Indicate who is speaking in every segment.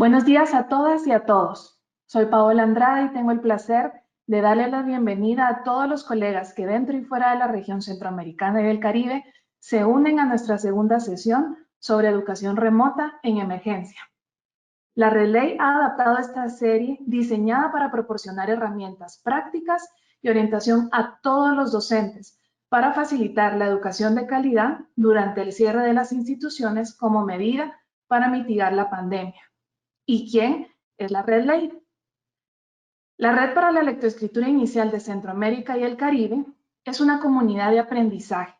Speaker 1: Buenos días a todas y a todos. Soy Paola Andrade y tengo el placer de darle la bienvenida a todos los colegas que dentro y fuera de la región centroamericana y del Caribe se unen a nuestra segunda sesión sobre educación remota en emergencia. La Red ha adaptado esta serie diseñada para proporcionar herramientas prácticas y orientación a todos los docentes para facilitar la educación de calidad durante el cierre de las instituciones como medida para mitigar la pandemia. ¿Y quién es la Red Ley? La Red para la Lectoescritura Inicial de Centroamérica y el Caribe es una comunidad de aprendizaje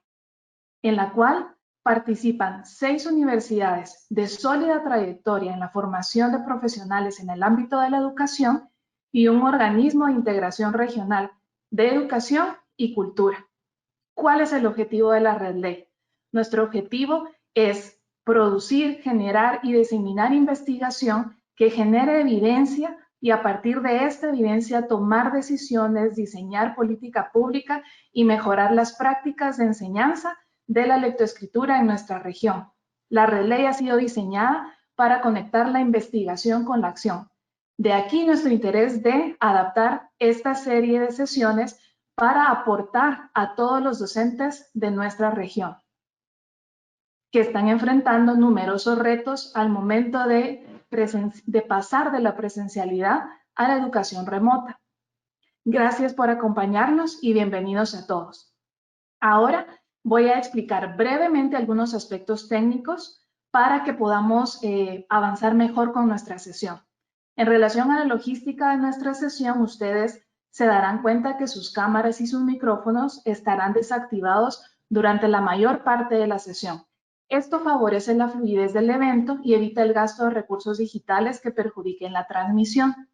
Speaker 1: en la cual participan 6 universidades de sólida trayectoria en la formación de profesionales en el ámbito de la educación y un organismo de integración regional de educación y cultura. ¿Cuál es el objetivo de la Red Ley? Nuestro objetivo es producir, generar y diseminar investigación que genere evidencia y a partir de esta evidencia tomar decisiones, diseñar política pública y mejorar las prácticas de enseñanza de la lectoescritura en nuestra región. La Red Ley ha sido diseñada para conectar la investigación con la acción. De aquí nuestro interés de adaptar esta serie de sesiones para aportar a todos los docentes de nuestra región, que están enfrentando numerosos retos al momento de pasar de la presencialidad a la educación remota. Gracias por acompañarnos y bienvenidos a todos. Ahora voy a explicar brevemente algunos aspectos técnicos para que podamos avanzar mejor con nuestra sesión. En relación a la logística de nuestra sesión, ustedes se darán cuenta que sus cámaras y sus micrófonos estarán desactivados durante la mayor parte de la sesión. Esto favorece la fluidez del evento y evita el gasto de recursos digitales que perjudiquen la transmisión.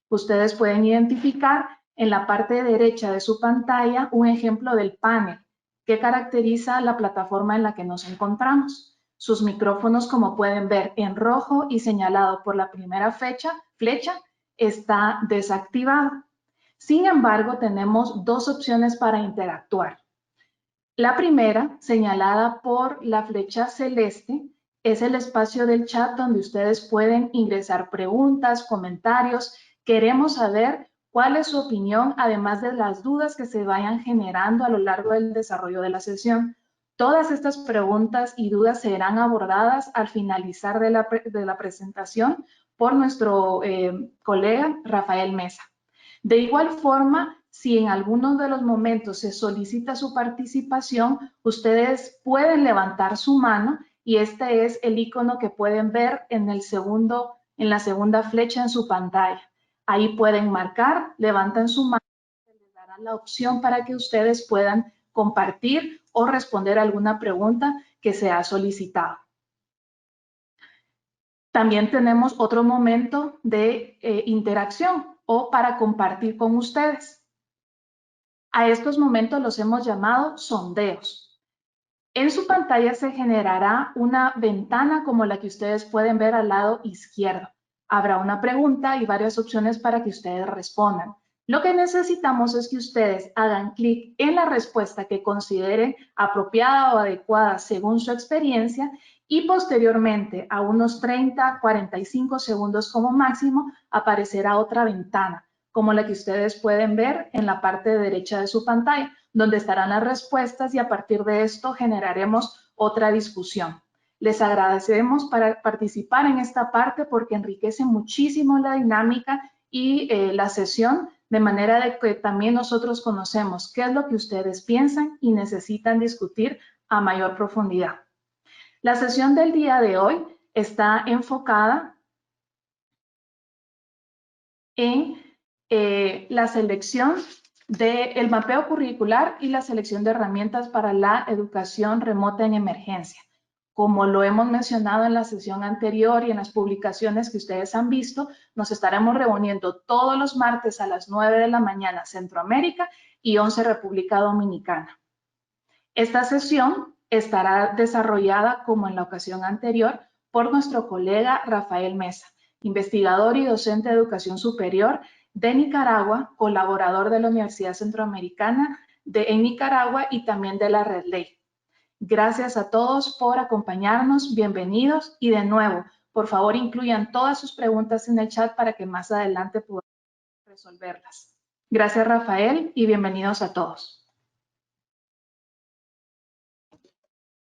Speaker 1: Ustedes pueden identificar en la parte derecha de su pantalla un ejemplo del panel que caracteriza la plataforma en la que nos encontramos. Sus micrófonos, como pueden ver en rojo y señalado por la primera flecha, está desactivado. Sin embargo, tenemos dos opciones para interactuar. La primera, señalada por la flecha celeste, es el espacio del chat donde ustedes pueden ingresar preguntas, comentarios. Queremos saber cuál es su opinión, además de las dudas que se vayan generando a lo largo del desarrollo de la sesión. Todas estas preguntas y dudas serán abordadas al finalizar de la presentación por nuestro colega Rafael Mesa. De igual forma, si en alguno de los momentos se solicita su participación, ustedes pueden levantar su mano y este es el icono que pueden ver en la segunda flecha en su pantalla. Ahí pueden marcar, levantan su mano y les dará la opción para que ustedes puedan compartir o responder alguna pregunta que se ha solicitado. También tenemos otro momento de interacción o para compartir con ustedes. A estos momentos los hemos llamado sondeos. En su pantalla se generará una ventana como la que ustedes pueden ver al lado izquierdo. Habrá una pregunta y varias opciones para que ustedes respondan. Lo que necesitamos es que ustedes hagan clic en la respuesta que consideren apropiada o adecuada según su experiencia y posteriormente, a unos 30, 45 segundos como máximo, aparecerá otra ventana, como la que ustedes pueden ver en la parte derecha de su pantalla, donde estarán las respuestas y a partir de esto generaremos otra discusión. Les agradecemos para participar en esta parte porque enriquece muchísimo la dinámica y la sesión, de manera de que también nosotros conocemos qué es lo que ustedes piensan y necesitan discutir a mayor profundidad. La sesión del día de hoy está enfocada en la selección del mapeo curricular y la selección de herramientas para la educación remota en emergencia. Como lo hemos mencionado en la sesión anterior y en las publicaciones que ustedes han visto, nos estaremos reuniendo todos los martes a las 9 de la mañana Centroamérica y 11 República Dominicana. Esta sesión estará desarrollada, como en la ocasión anterior, por nuestro colega Rafael Mesa, investigador y docente de educación superior de Nicaragua, colaborador de la Universidad Centroamericana en Nicaragua y también de la Red Ley. Gracias a todos por acompañarnos, bienvenidos y de nuevo, Por favor, incluyan todas sus preguntas en el chat para que más adelante podamos resolverlas. Gracias, Rafael, y bienvenidos a todos.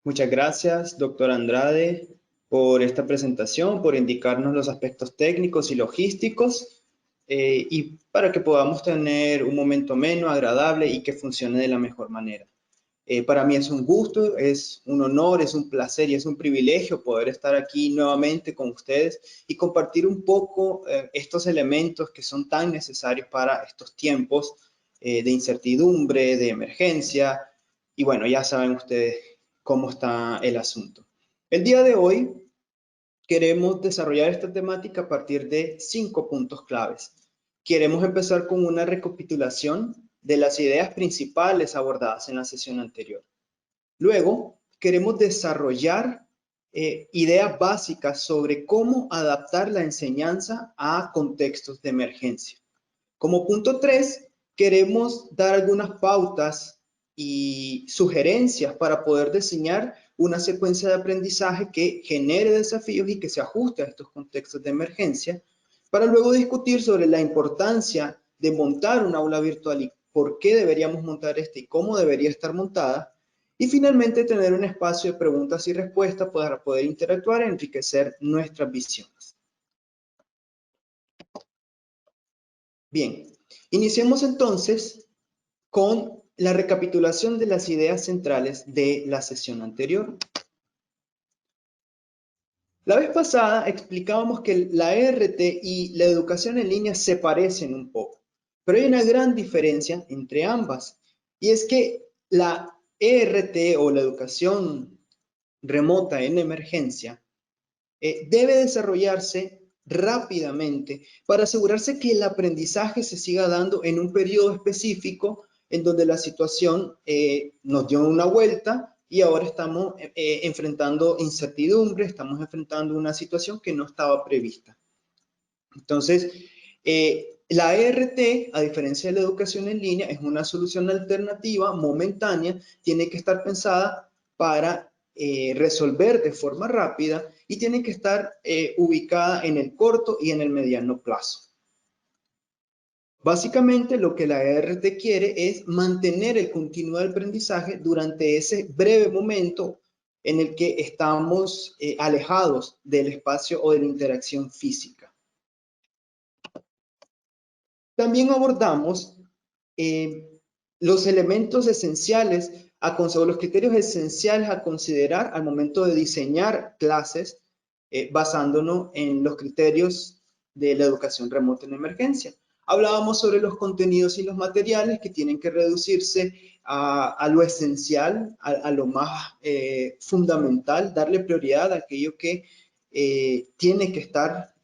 Speaker 2: Muchas gracias, doctora Andrade, por esta presentación, por indicarnos los aspectos técnicos y logísticos y para que podamos tener un momento ameno, agradable y que funcione de la mejor manera. Para mí es un gusto, es un honor, es un placer y es un privilegio poder estar aquí nuevamente con ustedes y compartir un poco estos elementos que son tan necesarios para estos tiempos de incertidumbre, de emergencia. Y bueno, ya saben ustedes cómo está el asunto. El día de hoy queremos desarrollar esta temática a partir de 5 puntos claves. Queremos empezar con una recapitulación de las ideas principales abordadas en la sesión anterior. Luego, queremos desarrollar ideas básicas sobre cómo adaptar la enseñanza a contextos de emergencia. Como punto 3, queremos dar algunas pautas y sugerencias para poder diseñar una secuencia de aprendizaje que genere desafíos y que se ajuste a estos contextos de emergencia, para luego discutir sobre la importancia de montar un aula virtual y por qué deberíamos montar esta y cómo debería estar montada, y finalmente tener un espacio de preguntas y respuestas para poder interactuar y enriquecer nuestras visiones. Bien, iniciemos entonces con la recapitulación de las ideas centrales de la sesión anterior. La vez pasada explicábamos que la ERT y la educación en línea se parecen un poco, pero hay una gran diferencia entre ambas, y es que la ERT o la educación remota en emergencia debe desarrollarse rápidamente para asegurarse que el aprendizaje se siga dando en un periodo específico en donde la situación nos dio una vuelta y ahora estamos enfrentando incertidumbre, estamos enfrentando una situación que no estaba prevista. Entonces, la ERT, a diferencia de la educación en línea, es una solución alternativa, momentánea, tiene que estar pensada para resolver de forma rápida y tiene que estar ubicada en el corto y en el mediano plazo. Básicamente lo que la ERT quiere es mantener el continuo de aprendizaje durante ese breve momento en el que estamos alejados del espacio o de la interacción física. También abordamos los elementos esenciales, o los criterios esenciales a considerar al momento de diseñar clases basándonos en los criterios de la educación remota en emergencia. Hablábamos sobre los contenidos y los materiales que tienen que reducirse a lo esencial, a lo más fundamental, darle prioridad a aquello que tiene que estar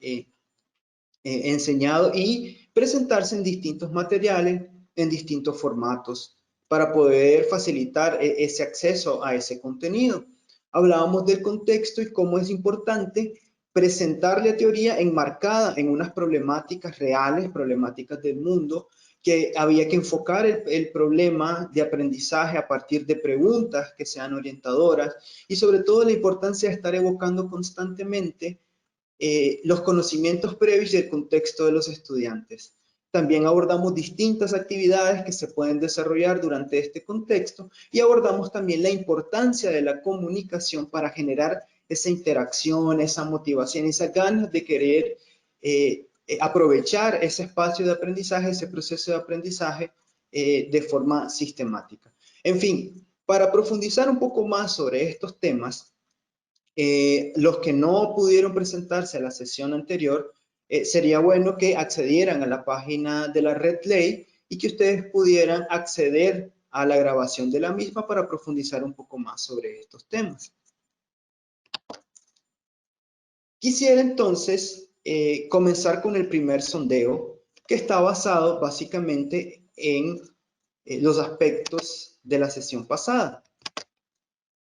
Speaker 2: enseñado y presentarse en distintos materiales, en distintos formatos, para poder facilitar ese acceso a ese contenido. Hablábamos del contexto y cómo es importante presentar la teoría enmarcada en unas problemáticas reales, problemáticas del mundo, que había que enfocar el problema de aprendizaje a partir de preguntas que sean orientadoras y sobre todo la importancia de estar evocando constantemente los conocimientos previos y el contexto de los estudiantes. También abordamos distintas actividades que se pueden desarrollar durante este contexto y abordamos también la importancia de la comunicación para generar esa interacción, esa motivación, esas ganas de querer aprovechar ese espacio de aprendizaje, ese proceso de aprendizaje de forma sistemática. En fin, para profundizar un poco más sobre estos temas, los que no pudieron presentarse a la sesión anterior, sería bueno que accedieran a la página de la Red Ley y que ustedes pudieran acceder a la grabación de la misma para profundizar un poco más sobre estos temas. Quisiera entonces comenzar con el primer sondeo, que está basado básicamente en los aspectos de la sesión pasada.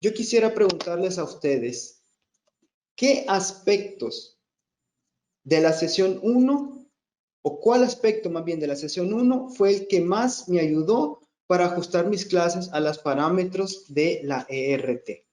Speaker 2: Yo quisiera preguntarles a ustedes, ¿qué aspectos de la sesión 1 o cuál aspecto más bien de la sesión 1 fue el que más me ayudó para ajustar mis clases a los parámetros de la ERT?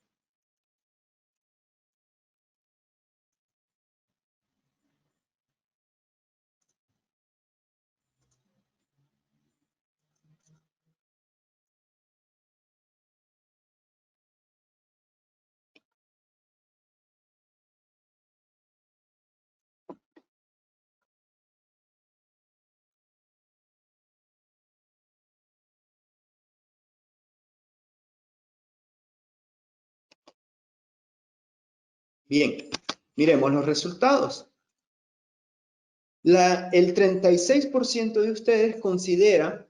Speaker 2: Bien, miremos los resultados. El 36% de ustedes considera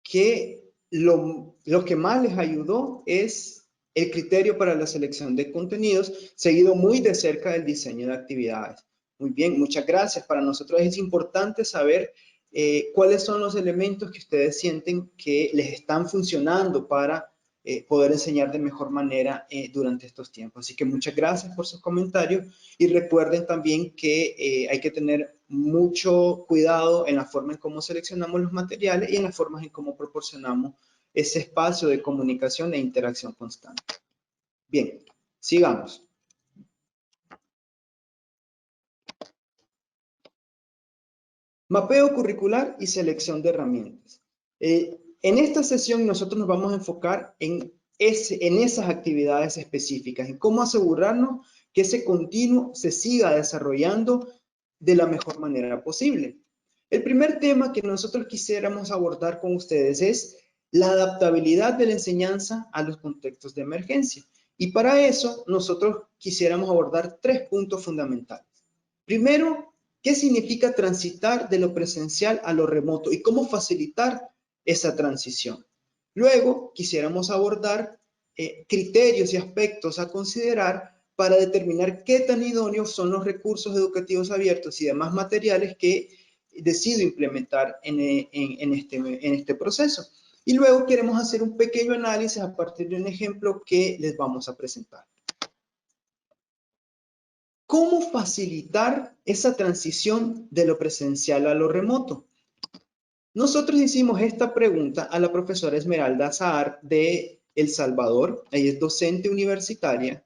Speaker 2: que lo que más les ayudó es el criterio para la selección de contenidos, seguido muy de cerca del diseño de actividades. Muy bien, muchas gracias. Para nosotros es importante saber cuáles son los elementos que ustedes sienten que les están funcionando para poder enseñar de mejor manera durante estos tiempos. Así que muchas gracias por sus comentarios y recuerden también que hay que tener mucho cuidado en la forma en cómo seleccionamos los materiales y en las formas en cómo proporcionamos ese espacio de comunicación e interacción constante. Bien, sigamos. Mapeo curricular y selección de herramientas. En esta sesión nosotros nos vamos a enfocar en esas actividades específicas, en cómo asegurarnos que ese continuo se siga desarrollando de la mejor manera posible. El primer tema que nosotros quisiéramos abordar con ustedes es la adaptabilidad de la enseñanza a los contextos de emergencia. Y para eso nosotros quisiéramos abordar 3 puntos fundamentales. Primero, ¿qué significa transitar de lo presencial a lo remoto y cómo facilitar esa transición? Luego, quisiéramos abordar criterios y aspectos a considerar para determinar qué tan idóneos son los recursos educativos abiertos y demás materiales que decido implementar en este proceso. Y luego queremos hacer un pequeño análisis a partir de un ejemplo que les vamos a presentar. ¿Cómo facilitar esa transición de lo presencial a lo remoto? Nosotros hicimos esta pregunta a la profesora Esmeralda Saar de El Salvador. Ella es docente universitaria.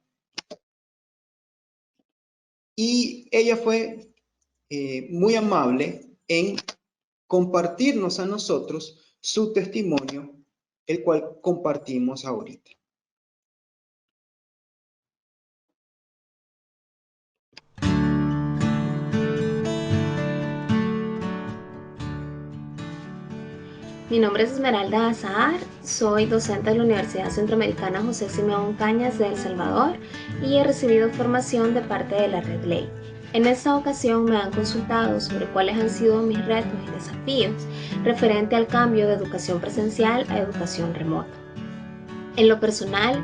Speaker 2: Y ella fue muy amable en compartirnos a nosotros su testimonio, el cual compartimos ahorita.
Speaker 3: Mi nombre es Esmeralda Azahar, soy docente de la Universidad Centroamericana José Simeón Cañas de El Salvador y he recibido formación de parte de la Red Ley. En esta ocasión me han consultado sobre cuáles han sido mis retos y desafíos referente al cambio de educación presencial a educación remota. En lo personal,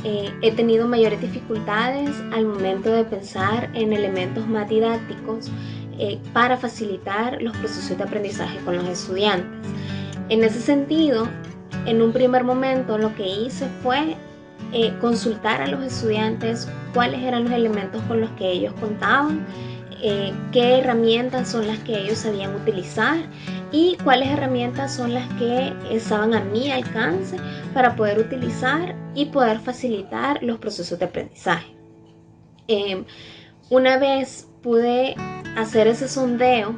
Speaker 3: he tenido mayores dificultades al momento de pensar en elementos más didácticos para facilitar los procesos de aprendizaje con los estudiantes. En ese sentido, en un primer momento lo que hice fue consultar a los estudiantes cuáles eran los elementos con los que ellos contaban, qué herramientas son las que ellos sabían utilizar y cuáles herramientas son las que estaban a mi alcance para poder utilizar y poder facilitar los procesos de aprendizaje. Una vez pude hacer ese sondeo,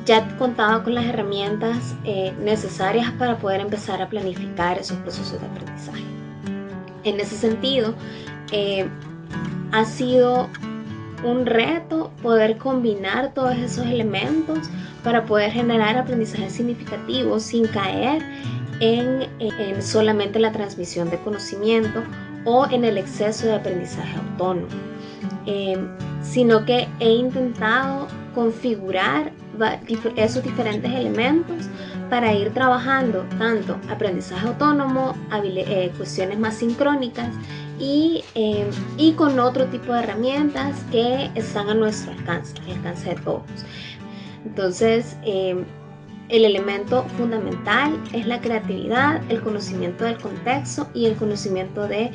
Speaker 3: ya contaba con las herramientas necesarias para poder empezar a planificar esos procesos de aprendizaje. En ese sentido, ha sido un reto poder combinar todos esos elementos para poder generar aprendizaje significativo sin caer en solamente la transmisión de conocimiento o en el exceso de aprendizaje autónomo, sino que he intentado configurar esos diferentes elementos para ir trabajando tanto aprendizaje autónomo, cuestiones más sincrónicas y con otro tipo de herramientas que están a nuestro alcance, al alcance de todos. Entonces, el elemento fundamental es la creatividad, el conocimiento del contexto y el conocimiento de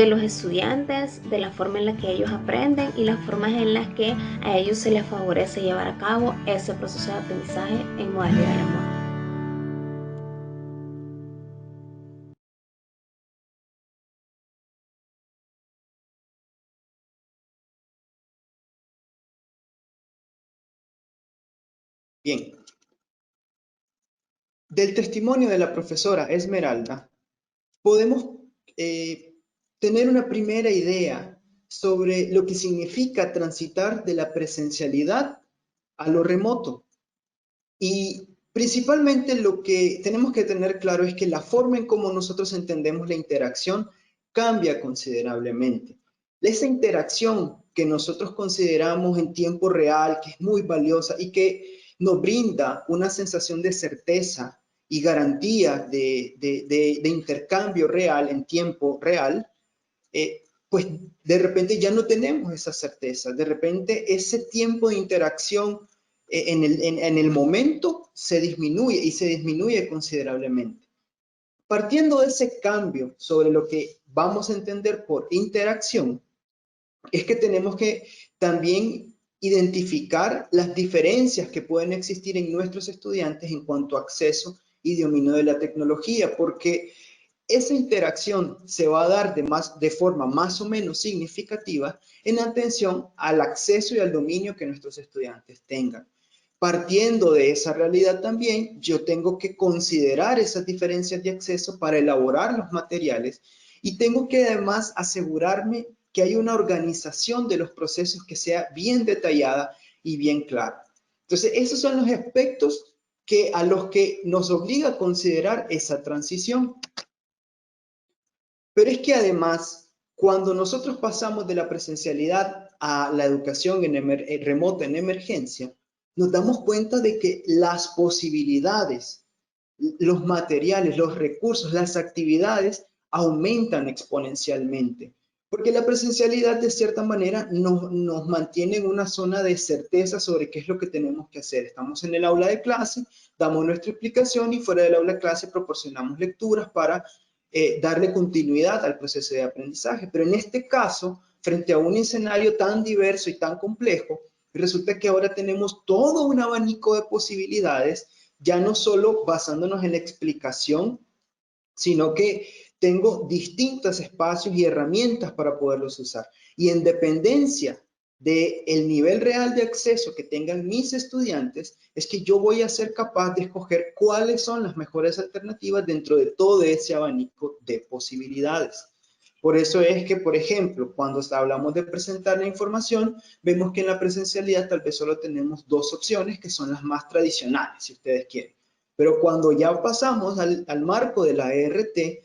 Speaker 3: los estudiantes, de la forma en la que ellos aprenden y las formas en las que a ellos se les favorece llevar a cabo ese proceso de aprendizaje en modalidad remota.
Speaker 2: Bien. Del testimonio de la profesora Esmeralda, podemos tener una primera idea sobre lo que significa transitar de la presencialidad a lo remoto. Y principalmente lo que tenemos que tener claro es que la forma en cómo nosotros entendemos la interacción cambia considerablemente. Esa interacción que nosotros consideramos en tiempo real, que es muy valiosa y que nos brinda una sensación de certeza y garantía de intercambio real en tiempo real, pues de repente ya no tenemos esa certeza. De repente ese tiempo de interacción en el momento se disminuye y se disminuye considerablemente. Partiendo de ese cambio sobre lo que vamos a entender por interacción, es que tenemos que también identificar las diferencias que pueden existir en nuestros estudiantes en cuanto a acceso y dominio de la tecnología, porque esa interacción se va a dar de forma más o menos significativa en atención al acceso y al dominio que nuestros estudiantes tengan. Partiendo de esa realidad también, yo tengo que considerar esas diferencias de acceso para elaborar los materiales y tengo que además asegurarme que hay una organización de los procesos que sea bien detallada y bien clara. Entonces, esos son los aspectos a los que nos obliga a considerar esa transición. Pero es que además, cuando nosotros pasamos de la presencialidad a la educación remota en emergencia, nos damos cuenta de que las posibilidades, los materiales, los recursos, las actividades aumentan exponencialmente. Porque la presencialidad, de cierta manera, nos mantiene en una zona de certeza sobre qué es lo que tenemos que hacer. Estamos en el aula de clase, damos nuestra explicación y fuera del aula de clase proporcionamos lecturas para darle continuidad al proceso de aprendizaje. Pero en este caso, frente a un escenario tan diverso y tan complejo, resulta que ahora tenemos todo un abanico de posibilidades, ya no solo basándonos en la explicación, sino que tengo distintos espacios y herramientas para poderlos usar. Y en dependencia del nivel real de acceso que tengan mis estudiantes, es que yo voy a ser capaz de escoger cuáles son las mejores alternativas dentro de todo ese abanico de posibilidades. Por eso es que, por ejemplo, cuando hablamos de presentar la información, vemos que en la presencialidad tal vez solo tenemos dos opciones que son las más tradicionales, si ustedes quieren. Pero cuando ya pasamos al marco de la ERT,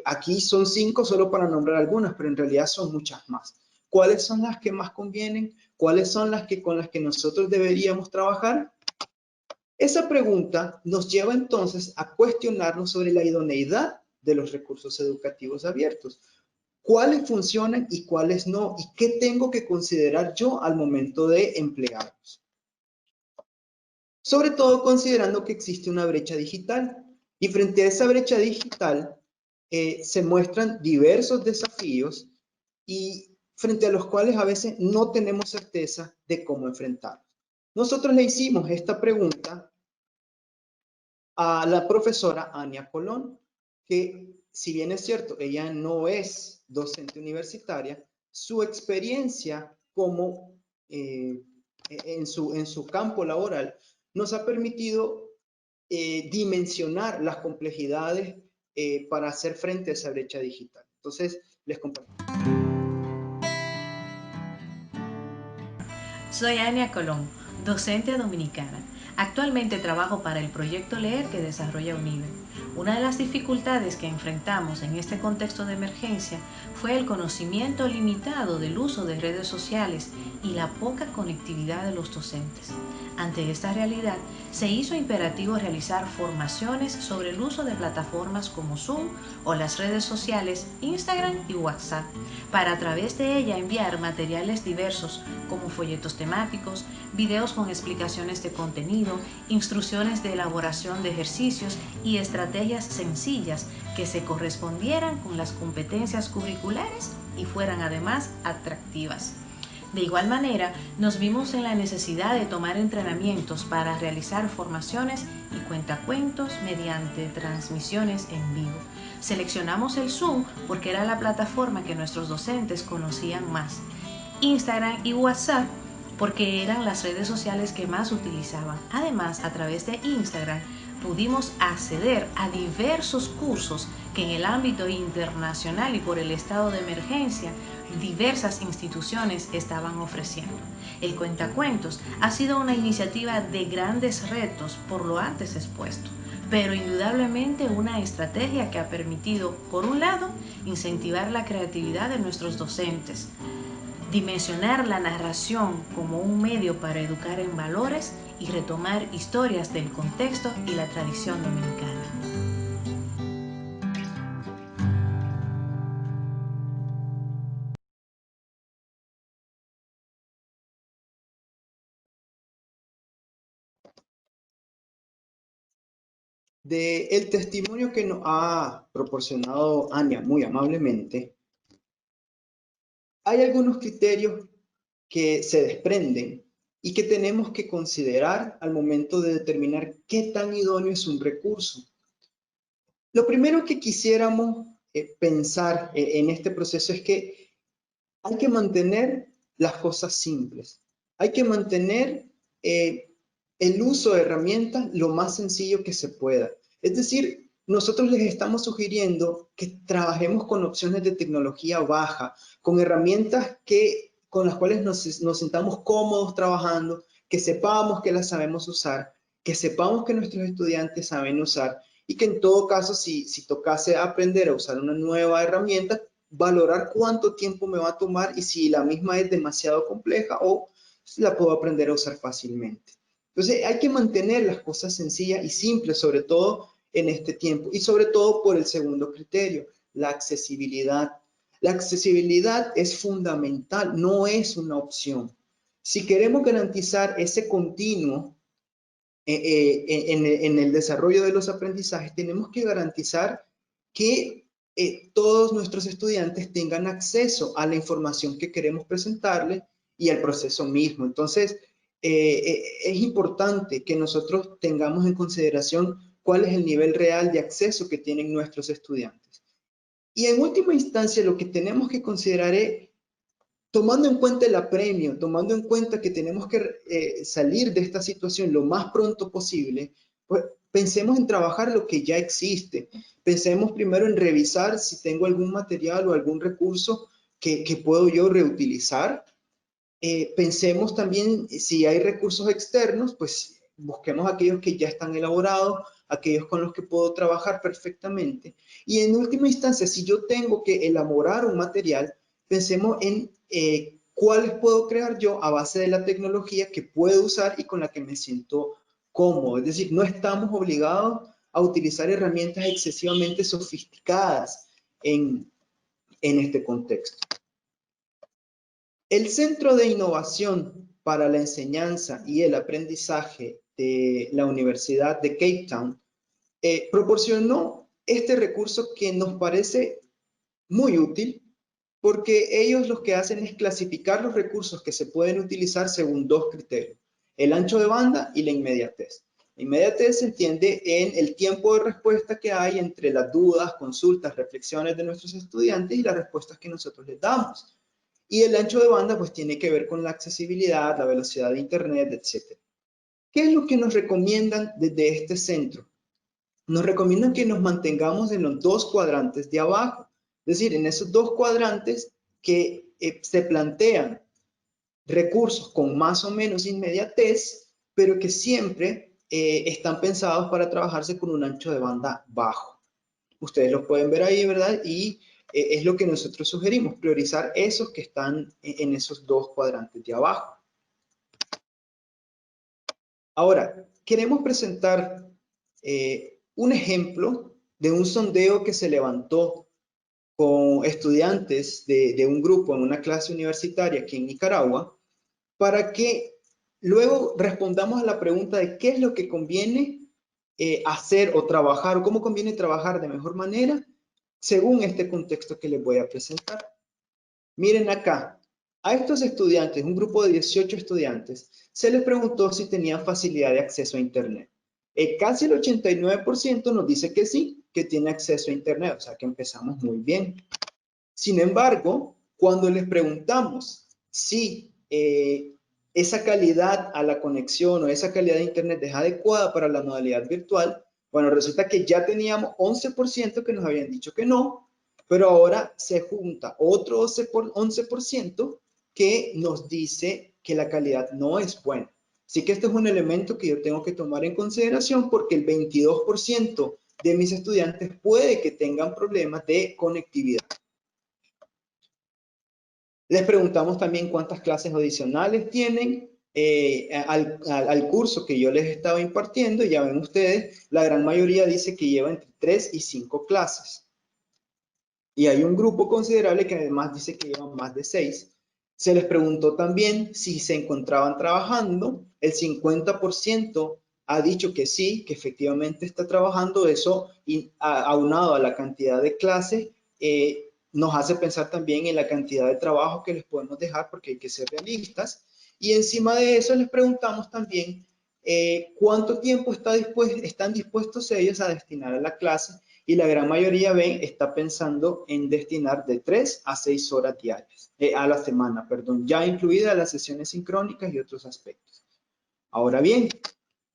Speaker 2: aquí son 5 solo para nombrar algunas, pero en realidad son muchas más. ¿Cuáles son las que más convienen? ¿Cuáles son las que con las que nosotros deberíamos trabajar? Esa pregunta nos lleva entonces a cuestionarnos sobre la idoneidad de los recursos educativos abiertos. ¿Cuáles funcionan y cuáles no? ¿Y qué tengo que considerar yo al momento de emplearlos? Sobre todo considerando que existe una brecha digital. Y frente a esa brecha digital se muestran diversos desafíos y frente a los cuales a veces no tenemos certeza de cómo enfrentarlos. Nosotros le hicimos esta pregunta a la profesora Ania Colón, que si bien es cierto, ella no es docente universitaria, su experiencia como en su campo laboral nos ha permitido dimensionar las complejidades para hacer frente a esa brecha digital. Entonces, les comparto.
Speaker 4: Soy Ania Colón, docente dominicana. Actualmente trabajo para el proyecto Leer que desarrolla UNIBE. Una de las dificultades que enfrentamos en este contexto de emergencia fue el conocimiento limitado del uso de redes sociales y la poca conectividad de los docentes. Ante esta realidad, se hizo imperativo realizar formaciones sobre el uso de plataformas como Zoom o las redes sociales Instagram y WhatsApp, para a través de ella enviar materiales diversos como folletos temáticos, videos con explicaciones de contenido, instrucciones de elaboración de ejercicios y estrategias sencillas que se correspondieran con las competencias curriculares y fueran además atractivas. De igual manera, nos vimos en la necesidad de tomar entrenamientos para realizar formaciones y cuentacuentos mediante transmisiones en vivo. Seleccionamos el Zoom porque era la plataforma que nuestros docentes conocían más. Instagram y WhatsApp porque eran las redes sociales que más utilizaban. Además, a través de Instagram pudimos acceder a diversos cursos que en el ámbito internacional y por el estado de emergencia diversas instituciones estaban ofreciendo. El Cuentacuentos ha sido una iniciativa de grandes retos por lo antes expuesto, pero indudablemente una estrategia que ha permitido, por un lado, incentivar la creatividad de nuestros docentes, dimensionar la narración como un medio para educar en valores y retomar historias del contexto y la tradición dominicana.
Speaker 2: El testimonio que nos ha proporcionado Ania muy amablemente, hay algunos criterios que se desprenden y que tenemos que considerar al momento de determinar qué tan idóneo es un recurso. Lo primero que quisiéramos pensar en este proceso es que hay que mantener las cosas simples. Hay que mantener el uso de herramientas lo más sencillo que se pueda. Es decir, nosotros les estamos sugiriendo que trabajemos con opciones de tecnología baja, con herramientas con las cuales nos sintamos cómodos trabajando, que sepamos que las sabemos usar, que sepamos que nuestros estudiantes saben usar y que en todo caso, si tocase aprender a usar una nueva herramienta, valorar cuánto tiempo me va a tomar y si la misma es demasiado compleja o si la puedo aprender a usar fácilmente. Entonces hay que mantener las cosas sencillas y simples, sobre todo en este tiempo y sobre todo por el segundo criterio, la accesibilidad. La accesibilidad es fundamental, no es una opción. Si queremos garantizar ese continuo en el desarrollo de los aprendizajes, tenemos que garantizar que todos nuestros estudiantes tengan acceso a la información que queremos presentarles y al proceso mismo. Entonces, es importante que nosotros tengamos en consideración cuál es el nivel real de acceso que tienen nuestros estudiantes. Y en última instancia, lo que tenemos que considerar es, tomando en cuenta el apremio, tomando en cuenta que tenemos que salir de esta situación lo más pronto posible, pues pensemos en trabajar lo que ya existe. Pensemos primero en revisar si tengo algún material o algún recurso que puedo yo reutilizar. Pensemos también si hay recursos externos, pues busquemos aquellos que ya están elaborados, aquellos con los que puedo trabajar perfectamente. Y en última instancia, si yo tengo que elaborar un material, pensemos en cuáles puedo crear yo a base de la tecnología que puedo usar y con la que me siento cómodo. Es decir, no estamos obligados a utilizar herramientas excesivamente sofisticadas en este contexto. El Centro de Innovación para la Enseñanza y el Aprendizaje de la Universidad de Cape Town proporcionó este recurso que nos parece muy útil porque ellos lo que hacen es clasificar los recursos que se pueden utilizar según dos criterios, el ancho de banda y la inmediatez. La inmediatez se entiende en el tiempo de respuesta que hay entre las dudas, consultas, reflexiones de nuestros estudiantes y las respuestas que nosotros les damos. Y el ancho de banda pues tiene que ver con la accesibilidad, la velocidad de internet, etc. ¿Qué es lo que nos recomiendan desde este centro? Nos recomiendan que nos mantengamos en los dos cuadrantes de abajo. Es decir, en esos dos cuadrantes que se plantean recursos con más o menos inmediatez, pero que siempre están pensados para trabajarse con un ancho de banda bajo. Ustedes lo pueden ver ahí, ¿verdad? Y es lo que nosotros sugerimos, priorizar esos que están en esos dos cuadrantes de abajo. Ahora, queremos presentar un ejemplo de un sondeo que se levantó con estudiantes de un grupo en una clase universitaria aquí en Nicaragua, para que luego respondamos a la pregunta de qué es lo que conviene hacer o trabajar, o cómo conviene trabajar de mejor manera según este contexto que les voy a presentar. Miren acá, a estos estudiantes, un grupo de 18 estudiantes, se les preguntó si tenían facilidad de acceso a Internet. Casi el 89% nos dice que sí, que tiene acceso a Internet, o sea que empezamos muy bien. Sin embargo, cuando les preguntamos si esa calidad a la conexión o esa calidad de Internet es adecuada para la modalidad virtual, bueno, resulta que ya teníamos 11% que nos habían dicho que no, pero ahora se junta otro 11% que nos dice que la calidad no es buena. Así que este es un elemento que yo tengo que tomar en consideración porque el 22% de mis estudiantes puede que tengan problemas de conectividad. Les preguntamos también cuántas clases adicionales tienen al curso que yo les estaba impartiendo. Ya ven ustedes, la gran mayoría dice que lleva entre 3 y 5 clases. Y hay un grupo considerable que además dice que llevan más de 6. Se les preguntó también si se encontraban trabajando. El 50% ha dicho que sí, que efectivamente está trabajando. Eso, y aunado a la cantidad de clases, nos hace pensar también en la cantidad de trabajo que les podemos dejar, porque hay que ser realistas. Y encima de eso les preguntamos también cuánto tiempo están dispuestos ellos a destinar a la clase. Y la gran mayoría está pensando en destinar de 3 a 6 horas diarias, a la semana, perdón, ya incluidas las sesiones sincrónicas y otros aspectos. Ahora bien,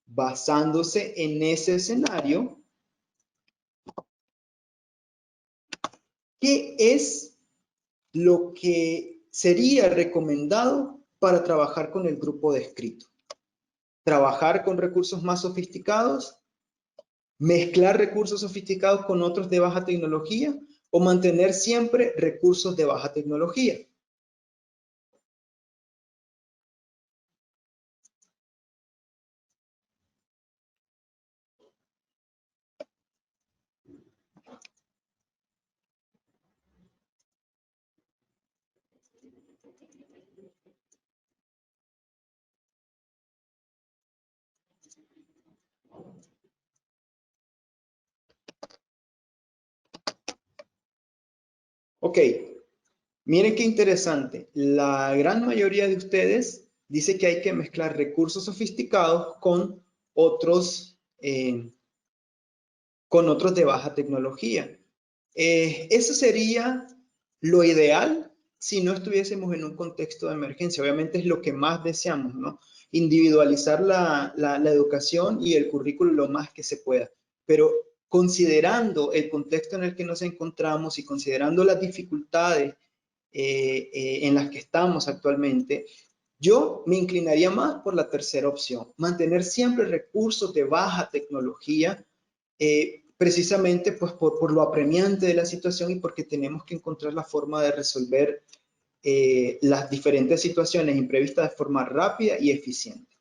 Speaker 2: basándose en ese escenario, ¿qué es lo que sería recomendado para trabajar con el grupo descrito? ¿Trabajar con recursos más sofisticados? ¿Mezclar recursos sofisticados con otros de baja tecnología? ¿O mantener siempre recursos de baja tecnología? Ok, miren qué interesante. La gran mayoría de ustedes dice que hay que mezclar recursos sofisticados con otros de baja tecnología. Eso sería lo ideal si no estuviésemos en un contexto de emergencia. Obviamente es lo que más deseamos, ¿no? Individualizar la educación y el currículo lo más que se pueda. Pero considerando el contexto en el que nos encontramos y considerando las dificultades en las que estamos actualmente, yo me inclinaría más por la tercera opción, mantener siempre recursos de baja tecnología, precisamente pues por lo apremiante de la situación y porque tenemos que encontrar la forma de resolver las diferentes situaciones imprevistas de forma rápida y eficiente.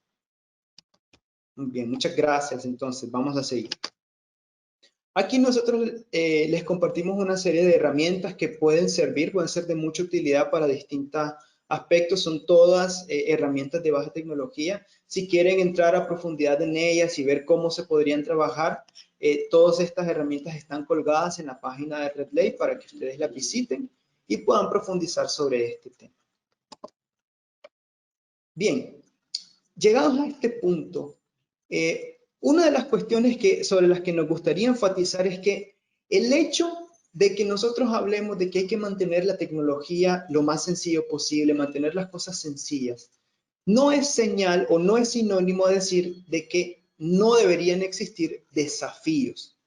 Speaker 2: Muy bien, muchas gracias. Entonces, vamos a seguir. Aquí nosotros les compartimos una serie de herramientas que pueden ser de mucha utilidad para distintos aspectos. Son todas herramientas de baja tecnología. Si quieren entrar a profundidad en ellas y ver cómo se podrían trabajar, todas estas herramientas están colgadas en la página de RedLay para que ustedes las visiten y puedan profundizar sobre este tema. Bien, llegados a este punto, una de las cuestiones sobre las que nos gustaría enfatizar es que el hecho de que nosotros hablemos de que hay que mantener la tecnología lo más sencillo posible, mantener las cosas sencillas, no es señal o no es sinónimo de decir de que no deberían existir desafíos.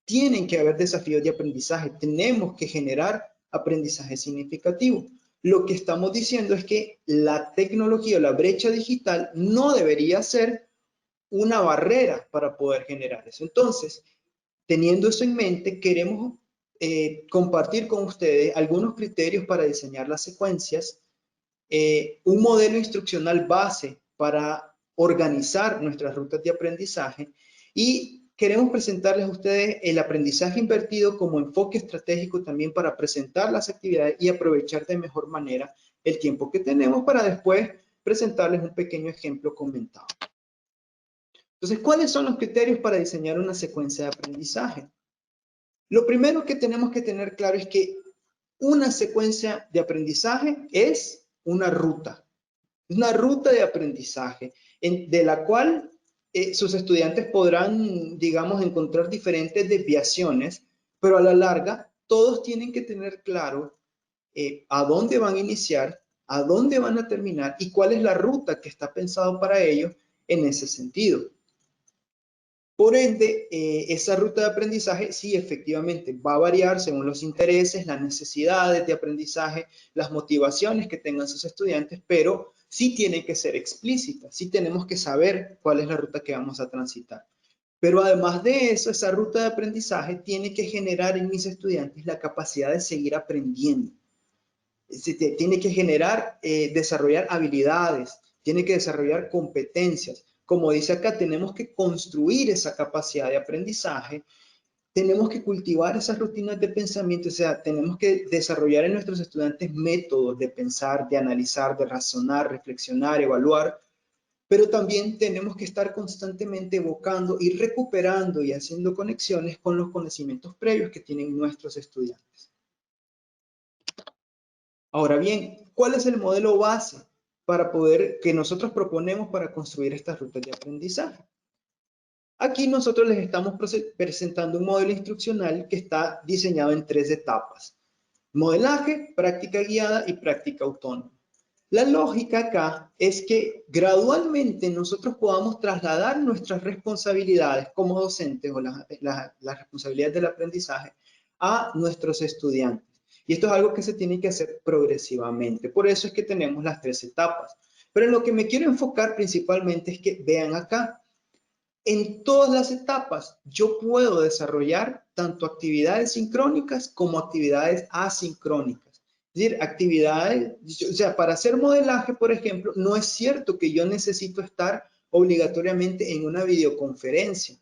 Speaker 2: Tienen que haber desafíos de aprendizaje, tenemos que generar aprendizaje significativo. Lo que estamos diciendo es que la tecnología o la brecha digital no debería ser una barrera para poder generar eso. Entonces, teniendo eso en mente, queremos compartir con ustedes algunos criterios para diseñar las secuencias, un modelo instruccional base para organizar nuestras rutas de aprendizaje y queremos presentarles a ustedes el aprendizaje invertido como enfoque estratégico también para presentar las actividades y aprovechar de mejor manera el tiempo que tenemos para después presentarles un pequeño ejemplo comentado. Entonces, ¿cuáles son los criterios para diseñar una secuencia de aprendizaje? Lo primero que tenemos que tener claro es que una secuencia de aprendizaje es una ruta de aprendizaje de la cual sus estudiantes podrán, digamos, encontrar diferentes desviaciones, pero a la larga todos tienen que tener claro a dónde van a iniciar, a dónde van a terminar y cuál es la ruta que está pensado para ellos en ese sentido. Por ende, esa ruta de aprendizaje sí efectivamente va a variar según los intereses, las necesidades de aprendizaje, las motivaciones que tengan sus estudiantes, pero sí tiene que ser explícita, sí tenemos que saber cuál es la ruta que vamos a transitar. Pero además de eso, esa ruta de aprendizaje tiene que generar en mis estudiantes la capacidad de seguir aprendiendo. Tiene que generar, desarrollar habilidades, tiene que desarrollar competencias. Como dice acá, tenemos que construir esa capacidad de aprendizaje, tenemos que cultivar esas rutinas de pensamiento, o sea, tenemos que desarrollar en nuestros estudiantes métodos de pensar, de analizar, de razonar, reflexionar, evaluar, pero también tenemos que estar constantemente evocando y recuperando y haciendo conexiones con los conocimientos previos que tienen nuestros estudiantes. Ahora bien, ¿cuál es el modelo base que nosotros proponemos para construir estas rutas de aprendizaje? Aquí nosotros les estamos presentando un modelo instruccional que está diseñado en 3 etapas: modelaje, práctica guiada y práctica autónoma. La lógica acá es que gradualmente nosotros podamos trasladar nuestras responsabilidades como docentes o las responsabilidades del aprendizaje a nuestros estudiantes. Y esto es algo que se tiene que hacer progresivamente. Por eso es que tenemos las 3 etapas. Pero en lo que me quiero enfocar principalmente es que vean acá, en todas las etapas yo puedo desarrollar tanto actividades sincrónicas como actividades asincrónicas. Es decir, actividades, o sea, para hacer modelaje, por ejemplo, no es cierto que yo necesito estar obligatoriamente en una videoconferencia,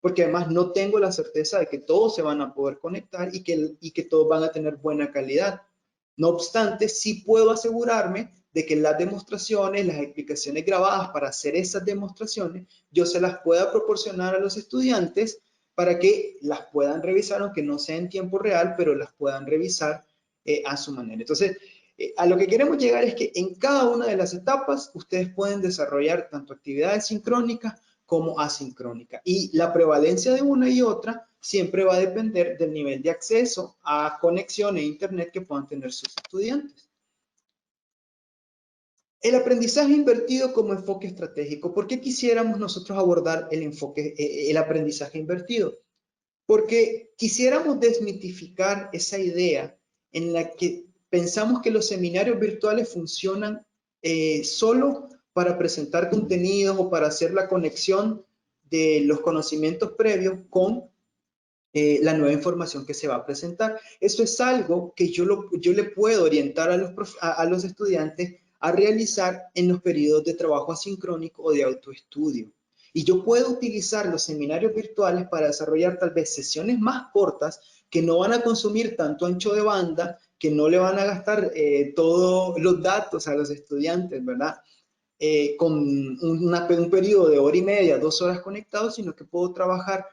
Speaker 2: porque además no tengo la certeza de que todos se van a poder conectar y que todos van a tener buena calidad. No obstante, sí puedo asegurarme de que las demostraciones, las explicaciones grabadas para hacer esas demostraciones, yo se las pueda proporcionar a los estudiantes para que las puedan revisar, aunque no sea en tiempo real, pero las puedan revisar a su manera. Entonces, a lo que queremos llegar es que en cada una de las etapas ustedes pueden desarrollar tanto actividades sincrónicas como asincrónica. Y la prevalencia de una y otra siempre va a depender del nivel de acceso a conexión e internet que puedan tener sus estudiantes. El aprendizaje invertido como enfoque estratégico. ¿Por qué quisiéramos nosotros abordar el aprendizaje invertido? Porque quisiéramos desmitificar esa idea en la que pensamos que los seminarios virtuales funcionan solo para presentar contenidos o para hacer la conexión de los conocimientos previos con la nueva información que se va a presentar. Eso es algo que yo le puedo orientar a los estudiantes a realizar en los periodos de trabajo asincrónico o de autoestudio. Y yo puedo utilizar los seminarios virtuales para desarrollar tal vez sesiones más cortas que no van a consumir tanto ancho de banda, que no le van a gastar todos los datos a los estudiantes, ¿verdad? Con un periodo de hora y media, 2 horas conectados, sino que puedo trabajar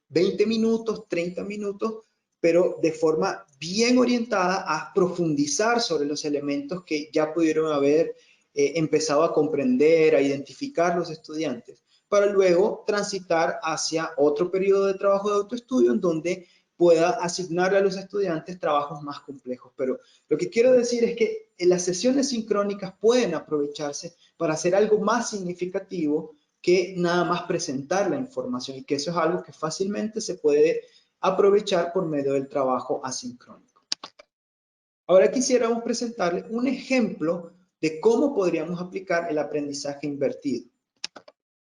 Speaker 2: 20 minutos, 30 minutos, pero de forma bien orientada a profundizar sobre los elementos que ya pudieron haber empezado a comprender, a identificar los estudiantes, para luego transitar hacia otro periodo de trabajo de autoestudio en donde pueda asignarle a los estudiantes trabajos más complejos. Pero lo que quiero decir es que las sesiones sincrónicas pueden aprovecharse para hacer algo más significativo que nada más presentar la información, y que eso es algo que fácilmente se puede aprovechar por medio del trabajo asincrónico. Ahora quisiéramos presentarles un ejemplo de cómo podríamos aplicar el aprendizaje invertido.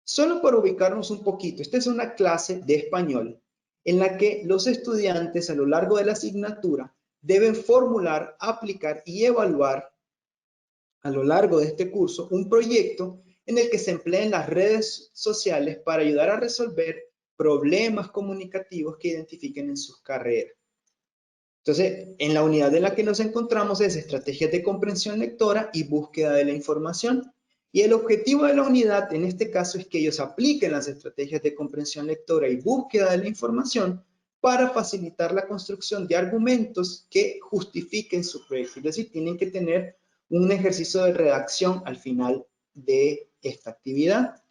Speaker 2: Solo para ubicarnos un poquito, esta es una clase de español en la que los estudiantes a lo largo de la asignatura deben formular, aplicar y evaluar a lo largo de este curso un proyecto en el que se empleen las redes sociales para ayudar a resolver problemas comunicativos que identifiquen en sus carreras. Entonces, en la unidad en la que nos encontramos es estrategias de comprensión lectora y búsqueda de la información. Y el objetivo de la unidad en este caso es que ellos apliquen las estrategias de comprensión lectora y búsqueda de la información para facilitar la construcción de argumentos que justifiquen su proyecto. Es decir, tienen que tener un ejercicio de redacción al final de esta actividad.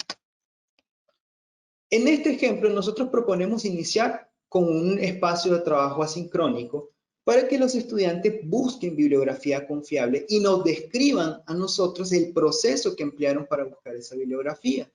Speaker 2: En este ejemplo, nosotros proponemos iniciar con un espacio de trabajo asincrónico para que los estudiantes busquen bibliografía confiable y nos describan a nosotros el proceso que emplearon para buscar esa bibliografía.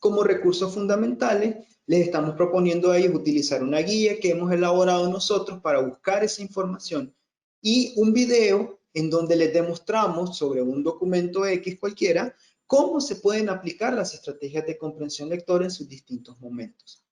Speaker 2: como recursos fundamentales, les estamos proponiendo a ellos utilizar una guía que hemos elaborado nosotros para buscar esa información y un video en donde les demostramos sobre un documento X cualquiera cómo se pueden aplicar las estrategias de comprensión lectora en sus distintos momentos.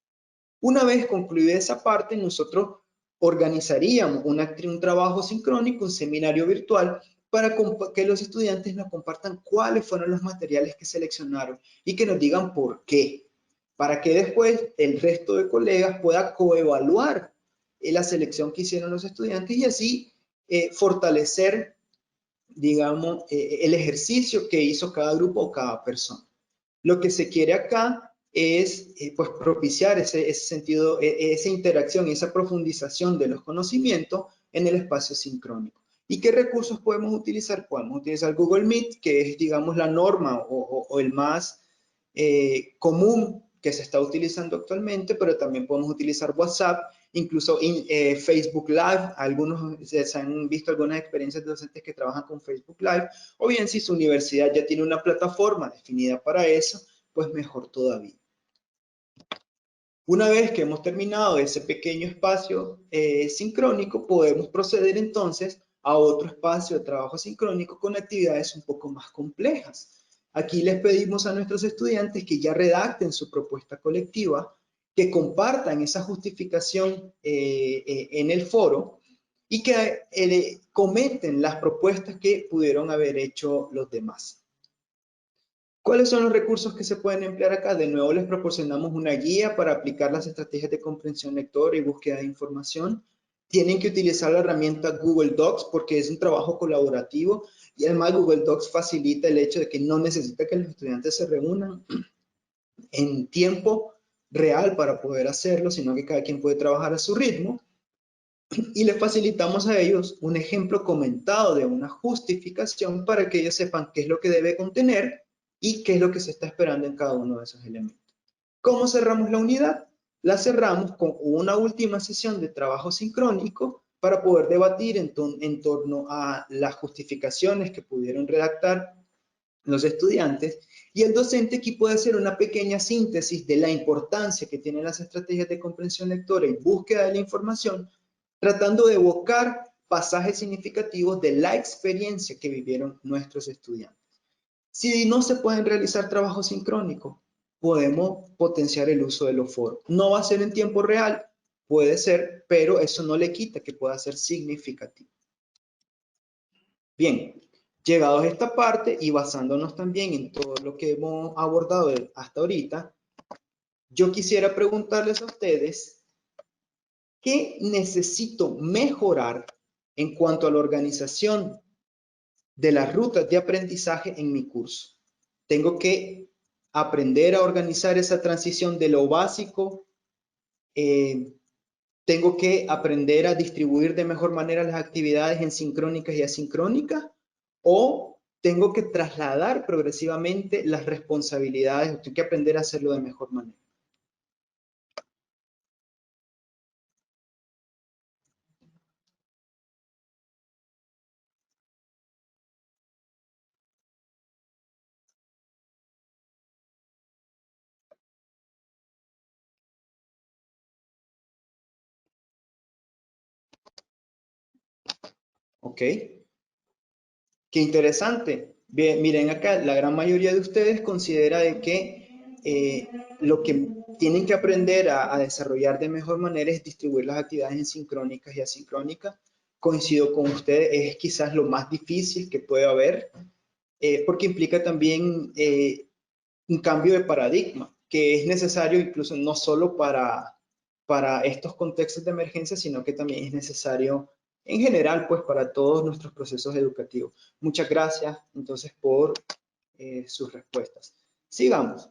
Speaker 2: Una vez concluida esa parte, nosotros organizaríamos un trabajo sincrónico, un seminario virtual, para que los estudiantes nos compartan cuáles fueron los materiales que seleccionaron y que nos digan por qué, para que después el resto de colegas pueda coevaluar la selección que hicieron los estudiantes y así fortalecer, digamos, el ejercicio que hizo cada grupo o cada persona. Lo que se quiere acá es pues propiciar ese sentido, esa interacción y esa profundización de los conocimientos en el espacio sincrónico. ¿Y qué recursos podemos utilizar? Podemos utilizar Google Meet, que es, digamos, la norma o el más común que se está utilizando actualmente, pero también podemos utilizar WhatsApp, incluso Facebook Live. Algunos se han visto algunas experiencias de docentes que trabajan con Facebook Live, o bien si su universidad ya tiene una plataforma definida para eso, pues mejor todavía. Una vez que hemos terminado ese pequeño espacio sincrónico, podemos proceder entonces a otro espacio de trabajo sincrónico con actividades un poco más complejas. Aquí les pedimos a nuestros estudiantes que ya redacten su propuesta colectiva, que compartan esa justificación en el foro y que comenten las propuestas que pudieron haber hecho los demás. ¿Cuáles son los recursos que se pueden emplear acá? De nuevo les proporcionamos una guía para aplicar las estrategias de comprensión lectora y búsqueda de información. Tienen que utilizar la herramienta Google Docs porque es un trabajo colaborativo y además Google Docs facilita el hecho de que no necesita que los estudiantes se reúnan en tiempo real para poder hacerlo, sino que cada quien puede trabajar a su ritmo. Y les facilitamos a ellos un ejemplo comentado de una justificación para que ellos sepan qué es lo que debe contener y qué es lo que se está esperando en cada uno de esos elementos. ¿Cómo cerramos la unidad? La cerramos con una última sesión de trabajo sincrónico para poder debatir en torno a las justificaciones que pudieron redactar los estudiantes, y el docente aquí puede hacer una pequeña síntesis de la importancia que tienen las estrategias de comprensión lectora y búsqueda de la información, tratando de evocar pasajes significativos de la experiencia que vivieron nuestros estudiantes. Si no se pueden realizar trabajos sincrónicos, podemos potenciar el uso de los foros. No va a ser en tiempo real, puede ser, pero eso no le quita que pueda ser significativo. Bien, llegados a esta parte y basándonos también en todo lo que hemos abordado hasta ahorita, yo quisiera preguntarles a ustedes, ¿qué necesito mejorar en cuanto a la organización de las rutas de aprendizaje en mi curso? Tengo que aprender a organizar esa transición de lo básico. Tengo que aprender a distribuir de mejor manera las actividades en sincrónicas y asincrónicas. O tengo que trasladar progresivamente las responsabilidades. Tengo que aprender a hacerlo de mejor manera. ¿Ok? Qué interesante. Bien, miren acá, la gran mayoría de ustedes considera de que lo que tienen que aprender a desarrollar de mejor manera es distribuir las actividades en sincrónicas y asincrónicas. Coincido con ustedes, es quizás lo más difícil que puede haber, porque implica también un cambio de paradigma, que es necesario incluso no solo para estos contextos de emergencia, sino que también es necesario en general, pues para todos nuestros procesos educativos. Muchas gracias entonces por sus respuestas. Sigamos.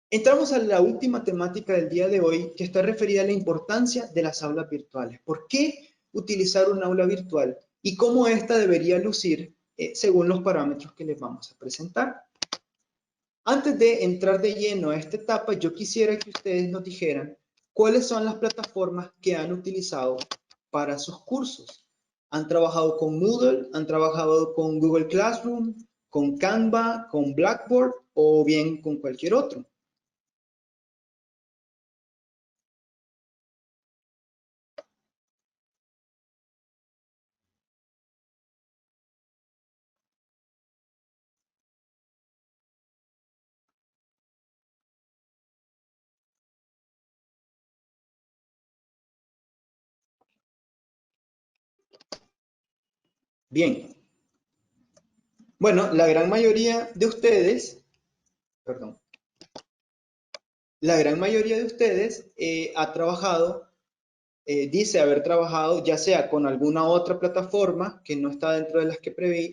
Speaker 2: Entramos a la última temática del día de hoy, que está referida a la importancia de las aulas virtuales. ¿Por qué utilizar un aula virtual y cómo ésta debería lucir según los parámetros que les vamos a presentar? Antes de entrar de lleno a esta etapa, yo quisiera que ustedes nos dijeran cuáles son las plataformas que han utilizado para sus cursos. ¿Han trabajado con Moodle? ¿Han trabajado con Google Classroom? ¿Con Canva? ¿Con Blackboard? o bien con cualquier otro. Bien. Bueno, la gran mayoría de ustedes, perdón, la gran mayoría de ustedes ha trabajado, dice haber trabajado ya sea con alguna otra plataforma que no está dentro de las que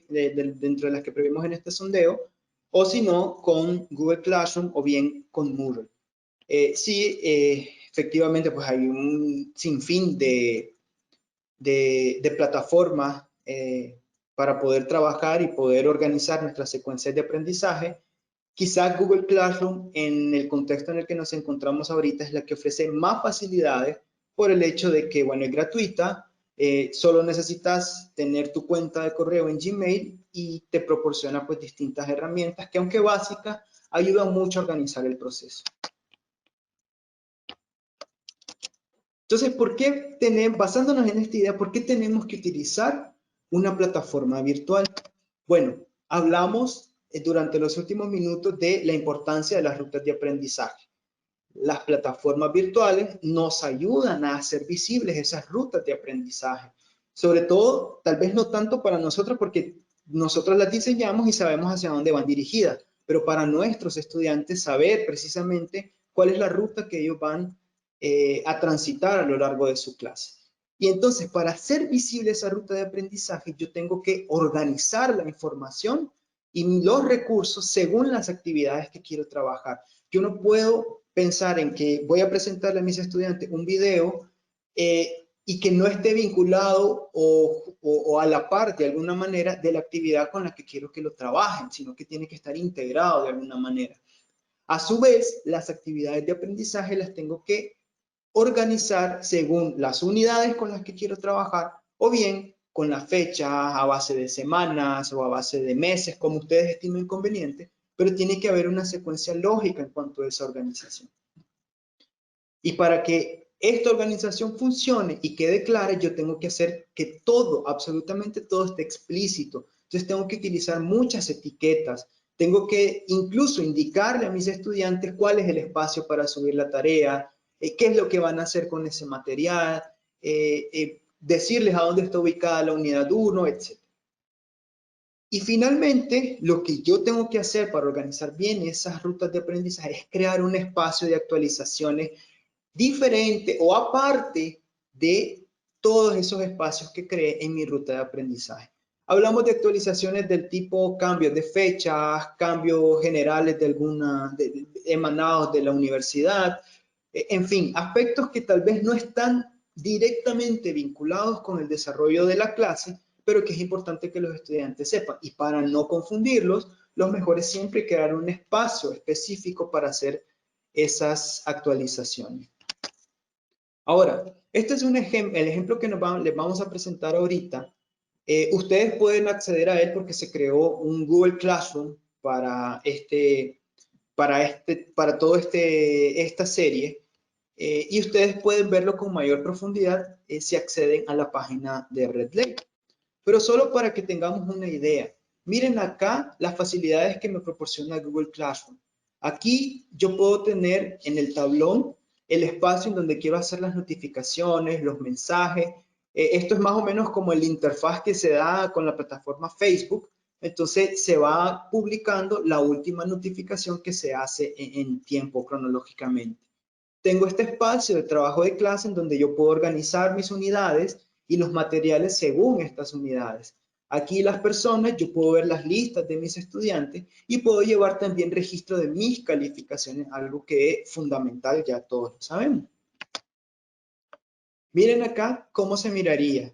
Speaker 2: dentro de las que previmos en este sondeo, o si no, con Google Classroom o bien con Moodle. Sí, efectivamente, pues hay un sinfín de plataformas para poder trabajar y poder organizar nuestras secuencias de aprendizaje. Quizás Google Classroom, en el contexto en el que nos encontramos ahorita, es la que ofrece más facilidades por el hecho de que, bueno, es gratuita, solo necesitas tener tu cuenta de correo en Gmail y te proporciona pues distintas herramientas que, aunque básicas, ayudan mucho a organizar el proceso. Entonces, basándonos en esta idea, ¿por qué tenemos que utilizar una plataforma virtual? Bueno, hablamos durante los últimos minutos de la importancia de las rutas de aprendizaje. Las plataformas virtuales nos ayudan a hacer visibles esas rutas de aprendizaje. Sobre todo, tal vez no tanto para nosotros, porque nosotros las diseñamos y sabemos hacia dónde van dirigidas, pero para nuestros estudiantes saber precisamente cuál es la ruta que ellos van a transitar a lo largo de su clase. Y entonces, para hacer visible esa ruta de aprendizaje, yo tengo que organizar la información y los recursos según las actividades que quiero trabajar. Yo no puedo pensar en que voy a presentarle a mis estudiantes un video y que no esté vinculado o a la par de alguna manera de la actividad con la que quiero que lo trabajen, sino que tiene que estar integrado de alguna manera. A su vez, las actividades de aprendizaje las tengo que organizar según las unidades con las que quiero trabajar o bien con las fechas a base de semanas o a base de meses, como ustedes estimen conveniente, pero tiene que haber una secuencia lógica en cuanto a esa organización. Y para que esta organización funcione y quede clara, yo tengo que hacer que todo, absolutamente todo, esté explícito. Entonces tengo que utilizar muchas etiquetas. Tengo que incluso indicarle a mis estudiantes cuál es el espacio para subir la tarea, qué es lo que van a hacer con ese material, decirles a dónde está ubicada la unidad 1, etc. Y finalmente, lo que yo tengo que hacer para organizar bien esas rutas de aprendizaje es crear un espacio de actualizaciones diferente o aparte de todos esos espacios que creé en mi ruta de aprendizaje. Hablamos de actualizaciones del tipo cambios de fechas, cambios generales emanados de la universidad, en fin, aspectos que tal vez no están directamente vinculados con el desarrollo de la clase, pero que es importante que los estudiantes sepan. Y para no confundirlos, lo mejor es siempre crear un espacio específico para hacer esas actualizaciones. Ahora, este es el ejemplo que les vamos a presentar ahorita. Ustedes pueden acceder a él porque se creó un Google Classroom para toda esta serie. Y ustedes pueden verlo con mayor profundidad si acceden a la página de Red Lake. Pero solo para que tengamos una idea. Miren acá las facilidades que me proporciona Google Classroom. Aquí yo puedo tener en el tablón el espacio en donde quiero hacer las notificaciones, los mensajes. Esto es más o menos como el interfaz que se da con la plataforma Facebook. Entonces se va publicando la última notificación que se hace en tiempo cronológicamente. Tengo este espacio de trabajo de clase en donde yo puedo organizar mis unidades y los materiales según estas unidades. Aquí las personas, yo puedo ver las listas de mis estudiantes y puedo llevar también registro de mis calificaciones, algo que es fundamental, ya todos lo sabemos. Miren acá cómo se miraría.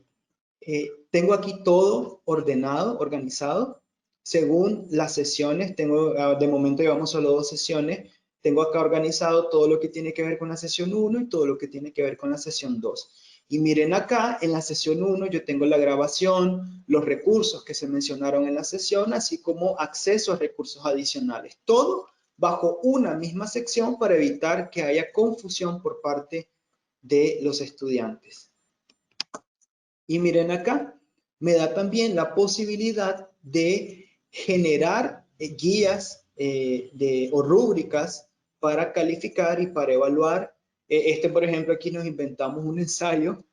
Speaker 2: Tengo aquí todo ordenado, organizado, según las sesiones. De momento llevamos solo 2 sesiones. Tengo acá organizado todo lo que tiene que ver con la sesión 1 y todo lo que tiene que ver con la sesión 2. Y miren acá, en la sesión 1 yo tengo la grabación, los recursos que se mencionaron en la sesión, así como acceso a recursos adicionales. Todo bajo una misma sección para evitar que haya confusión por parte de los estudiantes. Y miren acá, me da también la posibilidad de generar guías o rúbricas para calificar y para evaluar. Por ejemplo, aquí nos inventamos un ensayo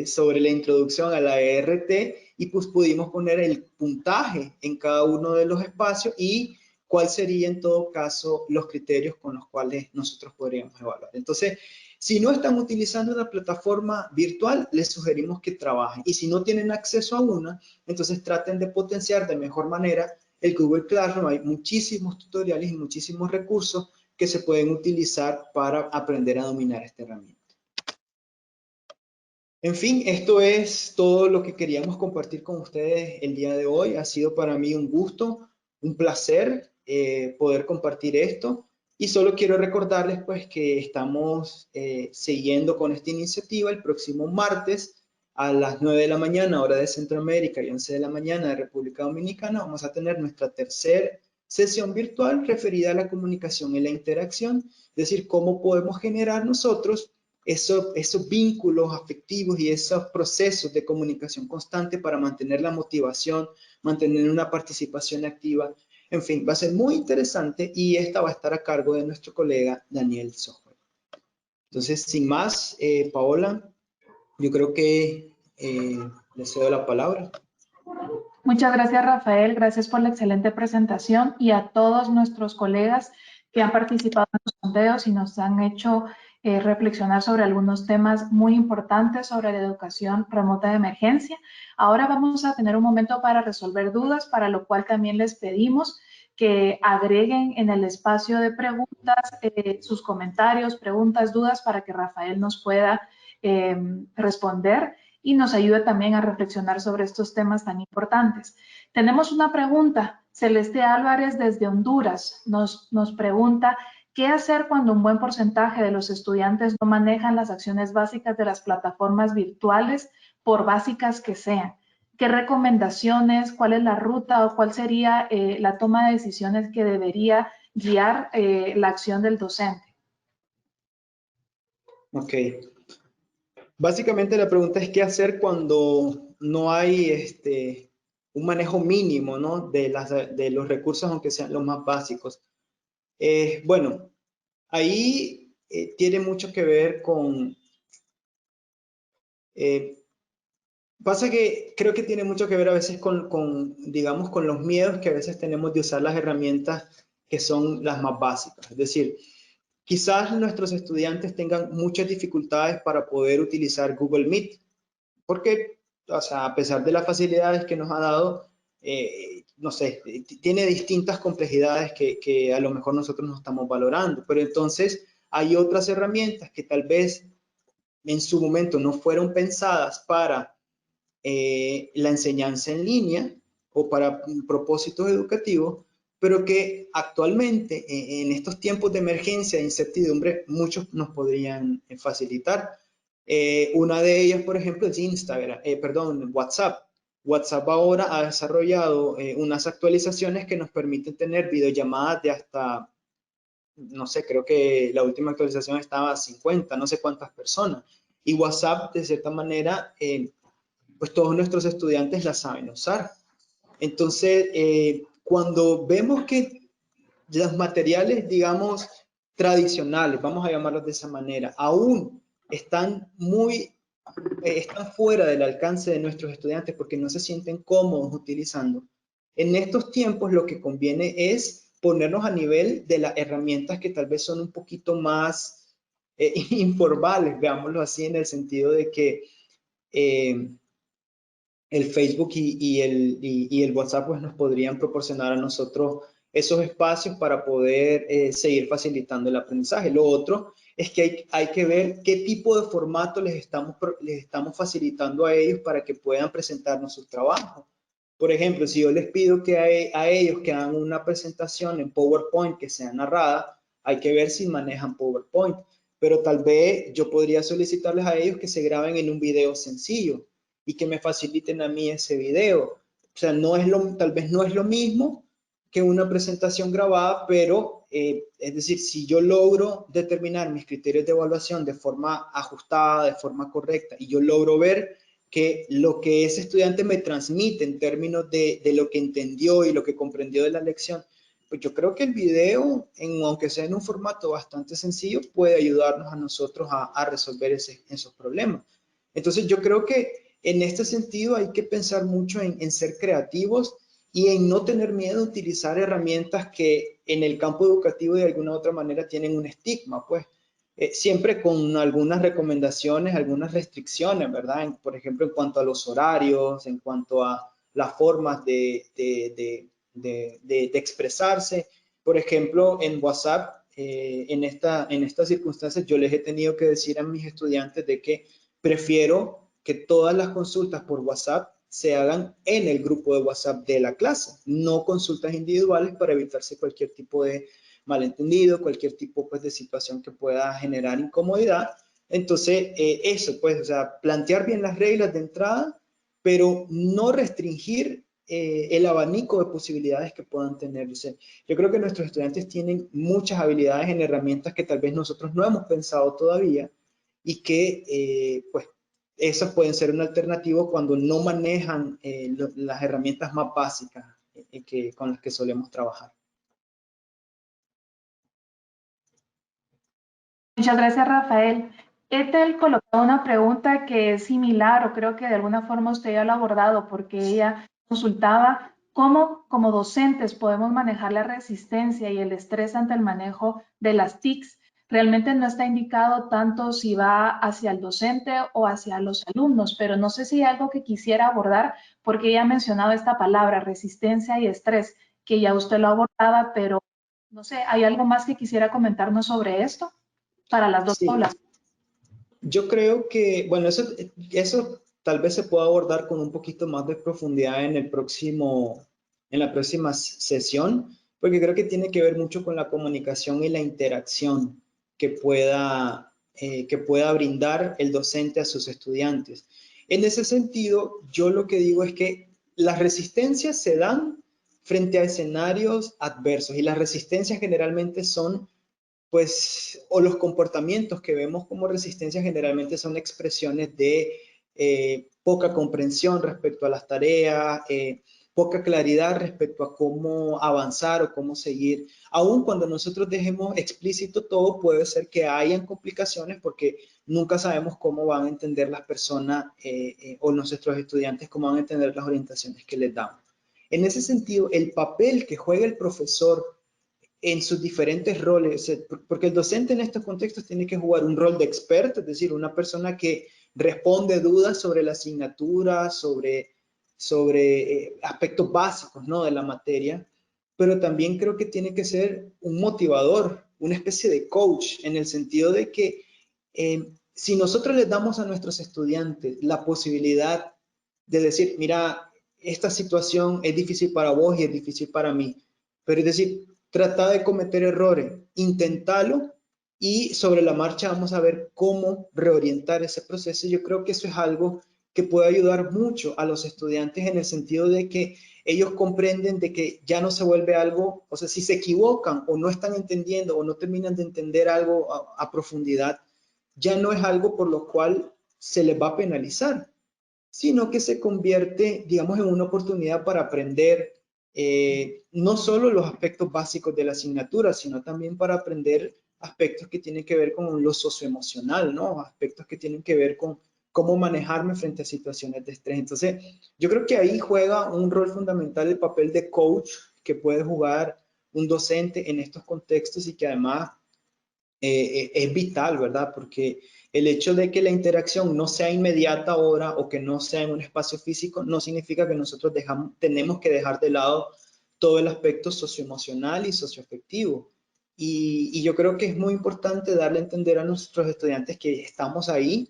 Speaker 2: sobre la introducción a la ERT y pues pudimos poner el puntaje en cada uno de los espacios y cuál sería en todo caso los criterios con los cuales nosotros podríamos evaluar. Entonces, si no están utilizando una plataforma virtual, les sugerimos que trabajen. Y si no tienen acceso a una, entonces traten de potenciar de mejor manera el Google Classroom. Hay muchísimos tutoriales y muchísimos recursos que se pueden utilizar para aprender a dominar esta herramienta. En fin, esto es todo lo que queríamos compartir con ustedes el día de hoy. Ha sido para mí un gusto, un placer poder compartir esto. Y solo quiero recordarles pues que estamos siguiendo con esta iniciativa el próximo martes a las 9 de la mañana, hora de Centroamérica, y 11 de la mañana de República Dominicana. Vamos a tener nuestra tercera sesión virtual referida a la comunicación y la interacción, es decir, cómo podemos generar nosotros esos vínculos afectivos y esos procesos de comunicación constante para mantener la motivación, mantener una participación activa. En fin, va a ser muy interesante y esta va a estar a cargo de nuestro colega Daniel Sojo. Entonces, sin más, Paola, yo creo que le cedo la palabra.
Speaker 1: Muchas gracias, Rafael. Gracias por la excelente presentación y a todos nuestros colegas que han participado en los sondeos y nos han hecho reflexionar sobre algunos temas muy importantes sobre la educación remota de emergencia. Ahora vamos a tener un momento para resolver dudas, para lo cual también les pedimos que agreguen en el espacio de preguntas sus comentarios, preguntas, dudas, para que Rafael nos pueda responder y nos ayude también a reflexionar sobre estos temas tan importantes. Tenemos una pregunta. Celeste Álvarez desde Honduras nos pregunta: ¿qué hacer cuando un buen porcentaje de los estudiantes no manejan las acciones básicas de las plataformas virtuales, por básicas que sean? ¿Qué recomendaciones, cuál es la ruta o cuál sería la toma de decisiones que debería guiar la acción del docente?
Speaker 2: Ok. Básicamente la pregunta es qué hacer cuando no hay un manejo mínimo, ¿no? de los recursos, aunque sean los más básicos. Bueno, ahí tiene mucho que ver con... pasa que creo que tiene mucho que ver a veces digamos, con los miedos que a veces tenemos de usar las herramientas que son las más básicas. Es decir, quizás nuestros estudiantes tengan muchas dificultades para poder utilizar Google Meet, porque, o sea, a pesar de las facilidades que nos ha dado, no sé, tiene distintas complejidades que a lo mejor nosotros no estamos valorando. Pero entonces hay otras herramientas que tal vez en su momento no fueron pensadas para la enseñanza en línea o para propósitos educativos, pero que actualmente en estos tiempos de emergencia e incertidumbre muchos nos podrían facilitar. Una de ellas, por ejemplo, es WhatsApp. WhatsApp ahora ha desarrollado unas actualizaciones que nos permiten tener videollamadas de hasta, no sé, creo que la última actualización estaba a 50, no sé cuántas personas. Y WhatsApp, de cierta manera, pues todos nuestros estudiantes la saben usar. Entonces, cuando vemos que los materiales, digamos, tradicionales, vamos a llamarlos de esa manera, aún están fuera del alcance de nuestros estudiantes porque no se sienten cómodos utilizando. En estos tiempos lo que conviene es ponernos a nivel de las herramientas que tal vez son un poquito más informales, veámoslo así, en el sentido de que el Facebook y el WhatsApp pues nos podrían proporcionar a nosotros esos espacios para poder seguir facilitando el aprendizaje. Lo otro es que hay que ver qué tipo de formato les estamos facilitando a ellos para que puedan presentarnos sus trabajos. Por ejemplo, si yo les pido que a ellos que hagan una presentación en PowerPoint que sea narrada, hay que ver si manejan PowerPoint. pero tal vez yo podría solicitarles a ellos que se graben en un video sencillo y que me faciliten a mí ese video. O sea, tal vez no es lo mismo que una presentación grabada, pero es decir, si yo logro determinar mis criterios de evaluación de forma ajustada, de forma correcta, y yo logro ver que lo que ese estudiante me transmite en términos de lo que entendió y lo que comprendió de la lección, pues yo creo que el video, aunque sea en un formato bastante sencillo, puede ayudarnos a nosotros a resolver esos problemas. Entonces yo creo que en este sentido hay que pensar mucho en ser creativos y en no tener miedo a utilizar herramientas que en el campo educativo de alguna u otra manera tienen un estigma, pues siempre con algunas recomendaciones, algunas restricciones, ¿verdad? Por ejemplo, en cuanto a los horarios, en cuanto a las formas de expresarse. Por ejemplo, en WhatsApp, en estas circunstancias, yo les he tenido que decir a mis estudiantes de que prefiero que todas las consultas por WhatsApp se hagan en el grupo de WhatsApp de la clase, no consultas individuales para evitarse cualquier tipo de malentendido, cualquier tipo pues, de situación que pueda generar incomodidad. Entonces, eso, pues, o sea, plantear bien las reglas de entrada, pero no restringir el abanico de posibilidades que puedan tener. O sea, yo creo que nuestros estudiantes tienen muchas habilidades en herramientas que tal vez nosotros no hemos pensado todavía y que, pues, esas pueden ser una alternativa cuando no manejan las herramientas más básicas con las que solemos trabajar.
Speaker 1: Muchas gracias, Rafael. Ethel colocó una pregunta que es similar, o creo que de alguna forma usted ya lo ha abordado, porque ella consultaba cómo como docentes podemos manejar la resistencia y el estrés ante el manejo de las TICs. Realmente no está indicado tanto si va hacia el docente o hacia los alumnos, pero no sé si hay algo que quisiera abordar, porque ella ha mencionado esta palabra, resistencia y estrés, que ya usted lo abordaba, pero no sé, ¿hay algo más que quisiera comentarnos sobre esto? Para las dos
Speaker 2: Sí,
Speaker 1: poblaciones.
Speaker 2: yo creo que, bueno, eso tal vez se pueda abordar con un poquito más de profundidad en la próxima sesión, porque creo que tiene que ver mucho con la comunicación y la interacción que pueda brindar el docente a sus estudiantes. En ese sentido, yo lo que digo es que las resistencias se dan frente a escenarios adversos y las resistencias generalmente son pues, o los comportamientos que vemos como resistencia generalmente son expresiones de poca comprensión respecto a las tareas, poca claridad respecto a cómo avanzar o cómo seguir. Aun cuando nosotros dejemos explícito todo, puede ser que hayan complicaciones porque nunca sabemos cómo van a entender las personas o nuestros estudiantes, cómo van a entender las orientaciones que les damos. En ese sentido, el papel que juega el profesor en sus diferentes roles, porque el docente en estos contextos tiene que jugar un rol de experto, es decir, una persona que responde dudas sobre la asignatura, sobre aspectos básicos, ¿no?, de la materia, pero también creo que tiene que ser un motivador, una especie de coach, en el sentido de que si nosotros les damos a nuestros estudiantes la posibilidad de decir, mira, esta situación es difícil para vos y es difícil para mí, pero es decir, trata de cometer errores, inténtalo y sobre la marcha vamos a ver cómo reorientar ese proceso. Yo creo que eso es algo que puede ayudar mucho a los estudiantes en el sentido de que ellos comprenden de que ya no se vuelve algo, o sea, si se equivocan o no están entendiendo o no terminan de entender algo a profundidad, ya no es algo por lo cual se les va a penalizar, sino que se convierte, digamos, en una oportunidad para aprender no solo los aspectos básicos de la asignatura, sino también para aprender aspectos que tienen que ver con lo socioemocional, ¿no? Aspectos que tienen que ver con cómo manejarme frente a situaciones de estrés. Entonces, yo creo que ahí juega un rol fundamental el papel de coach que puede jugar un docente en estos contextos y que además es vital, ¿verdad? Porque el hecho de que la interacción no sea inmediata ahora o que no sea en un espacio físico no significa que nosotros tenemos que dejar de lado todo el aspecto socioemocional y socioafectivo. Y yo creo que es muy importante darle a entender a nuestros estudiantes que estamos ahí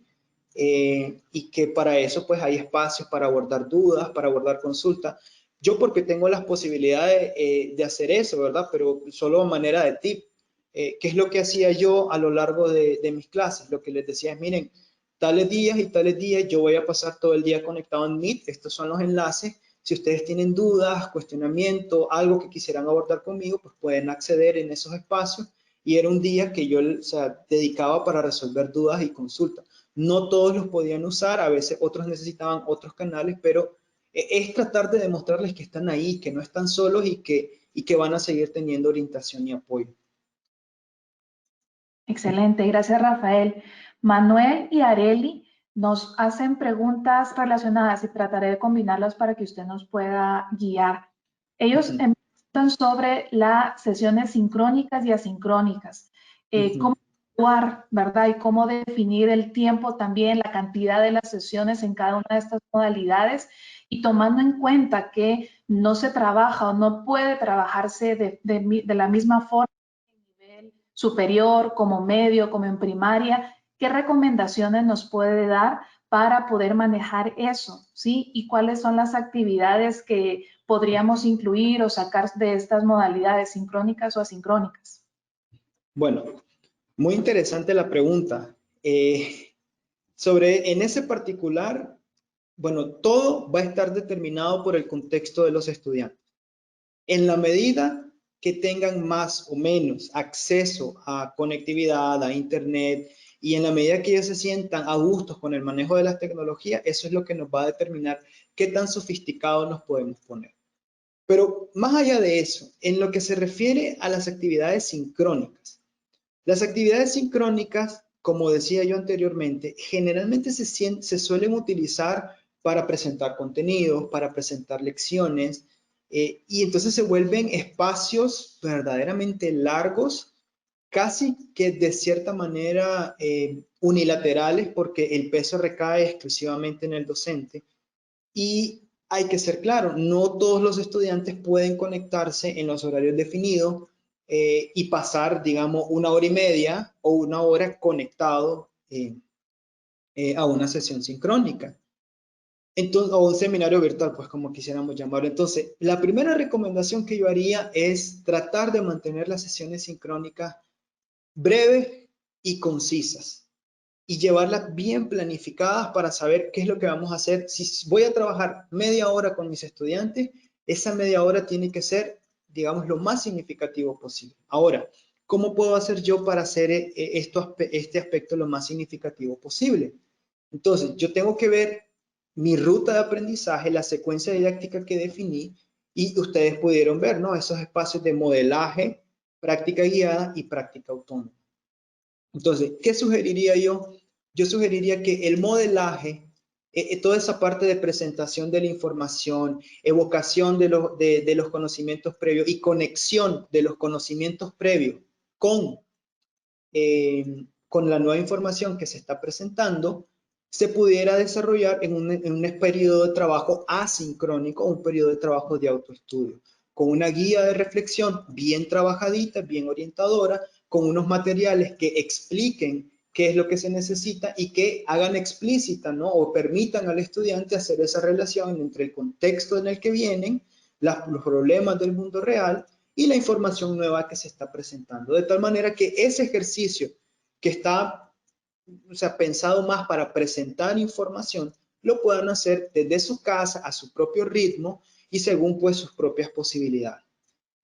Speaker 2: y que para eso pues hay espacios para abordar dudas, para abordar consultas. Yo porque tengo las posibilidades de hacer eso, ¿verdad? Pero solo a manera de tip. ¿Qué es lo que hacía yo a lo largo de mis clases? Lo que les decía es, miren, tales días y tales días yo voy a pasar todo el día conectado en Meet. Estos son los enlaces. Si ustedes tienen dudas, cuestionamiento, algo que quisieran abordar conmigo, pues pueden acceder en esos espacios. Y era un día que yo, o sea, dedicaba para resolver dudas y consultas. No todos los podían usar, a veces otros necesitaban otros canales, pero es tratar de demostrarles que están ahí, que no están solos y que van a seguir teniendo orientación y apoyo.
Speaker 1: Excelente, gracias Rafael. Manuel y Areli nos hacen preguntas relacionadas y trataré de combinarlas para que usted nos pueda guiar. Ellos preguntan sobre las sesiones sincrónicas y asincrónicas. ¿Cómo actuar, verdad? Y cómo definir el tiempo también, la cantidad de las sesiones en cada una de estas modalidades y tomando en cuenta que no se trabaja o no puede trabajarse de la misma forma superior, como medio, como en primaria, ¿qué recomendaciones nos puede dar para poder manejar eso? ¿Sí? ¿Y cuáles son las actividades que podríamos incluir o sacar de estas modalidades sincrónicas o asincrónicas?
Speaker 2: Bueno, muy interesante la pregunta. En ese particular, bueno, todo va a estar determinado por el contexto de los estudiantes. En la medida que tengan más o menos acceso a conectividad, a internet, y en la medida que ellos se sientan a gustos con el manejo de las tecnologías, eso es lo que nos va a determinar qué tan sofisticados nos podemos poner. Pero más allá de eso, en lo que se refiere a las actividades sincrónicas, las actividades sincrónicas, como decía yo anteriormente, generalmente se suelen utilizar para presentar contenidos, para presentar lecciones, y entonces se vuelven espacios verdaderamente largos, casi que de cierta manera unilaterales, porque el peso recae exclusivamente en el docente. Y hay que ser claro, no todos los estudiantes pueden conectarse en los horarios definidos y pasar, digamos, 1 hora y media o 1 hora conectado a una sesión sincrónica. Entonces, o un seminario virtual, pues como quisiéramos llamarlo. Entonces, la primera recomendación que yo haría es tratar de mantener las sesiones sincrónicas breves y concisas y llevarlas bien planificadas para saber qué es lo que vamos a hacer. Si voy a trabajar media hora con mis estudiantes, esa media hora tiene que ser, digamos, lo más significativo posible. Ahora, ¿cómo puedo hacer yo para hacer este aspecto lo más significativo posible? Entonces, yo tengo que ver mi ruta de aprendizaje, la secuencia didáctica que definí, y ustedes pudieron ver, ¿no? Esos espacios de modelaje, práctica guiada y práctica autónoma. Entonces, ¿qué sugeriría yo? Yo sugeriría que el modelaje, toda esa parte de presentación de la información, evocación de los conocimientos previos y conexión de los conocimientos previos con la nueva información que se está presentando, se pudiera desarrollar en un periodo de trabajo asincrónico o un periodo de trabajo de autoestudio, con una guía de reflexión bien trabajadita, bien orientadora, con unos materiales que expliquen qué es lo que se necesita y que hagan explícita, ¿no? O permitan al estudiante hacer esa relación entre el contexto en el que vienen, los problemas del mundo real y la información nueva que se está presentando. De tal manera que ese ejercicio que está, o sea, pensado más para presentar información, lo puedan hacer desde su casa, a su propio ritmo y según pues sus propias posibilidades.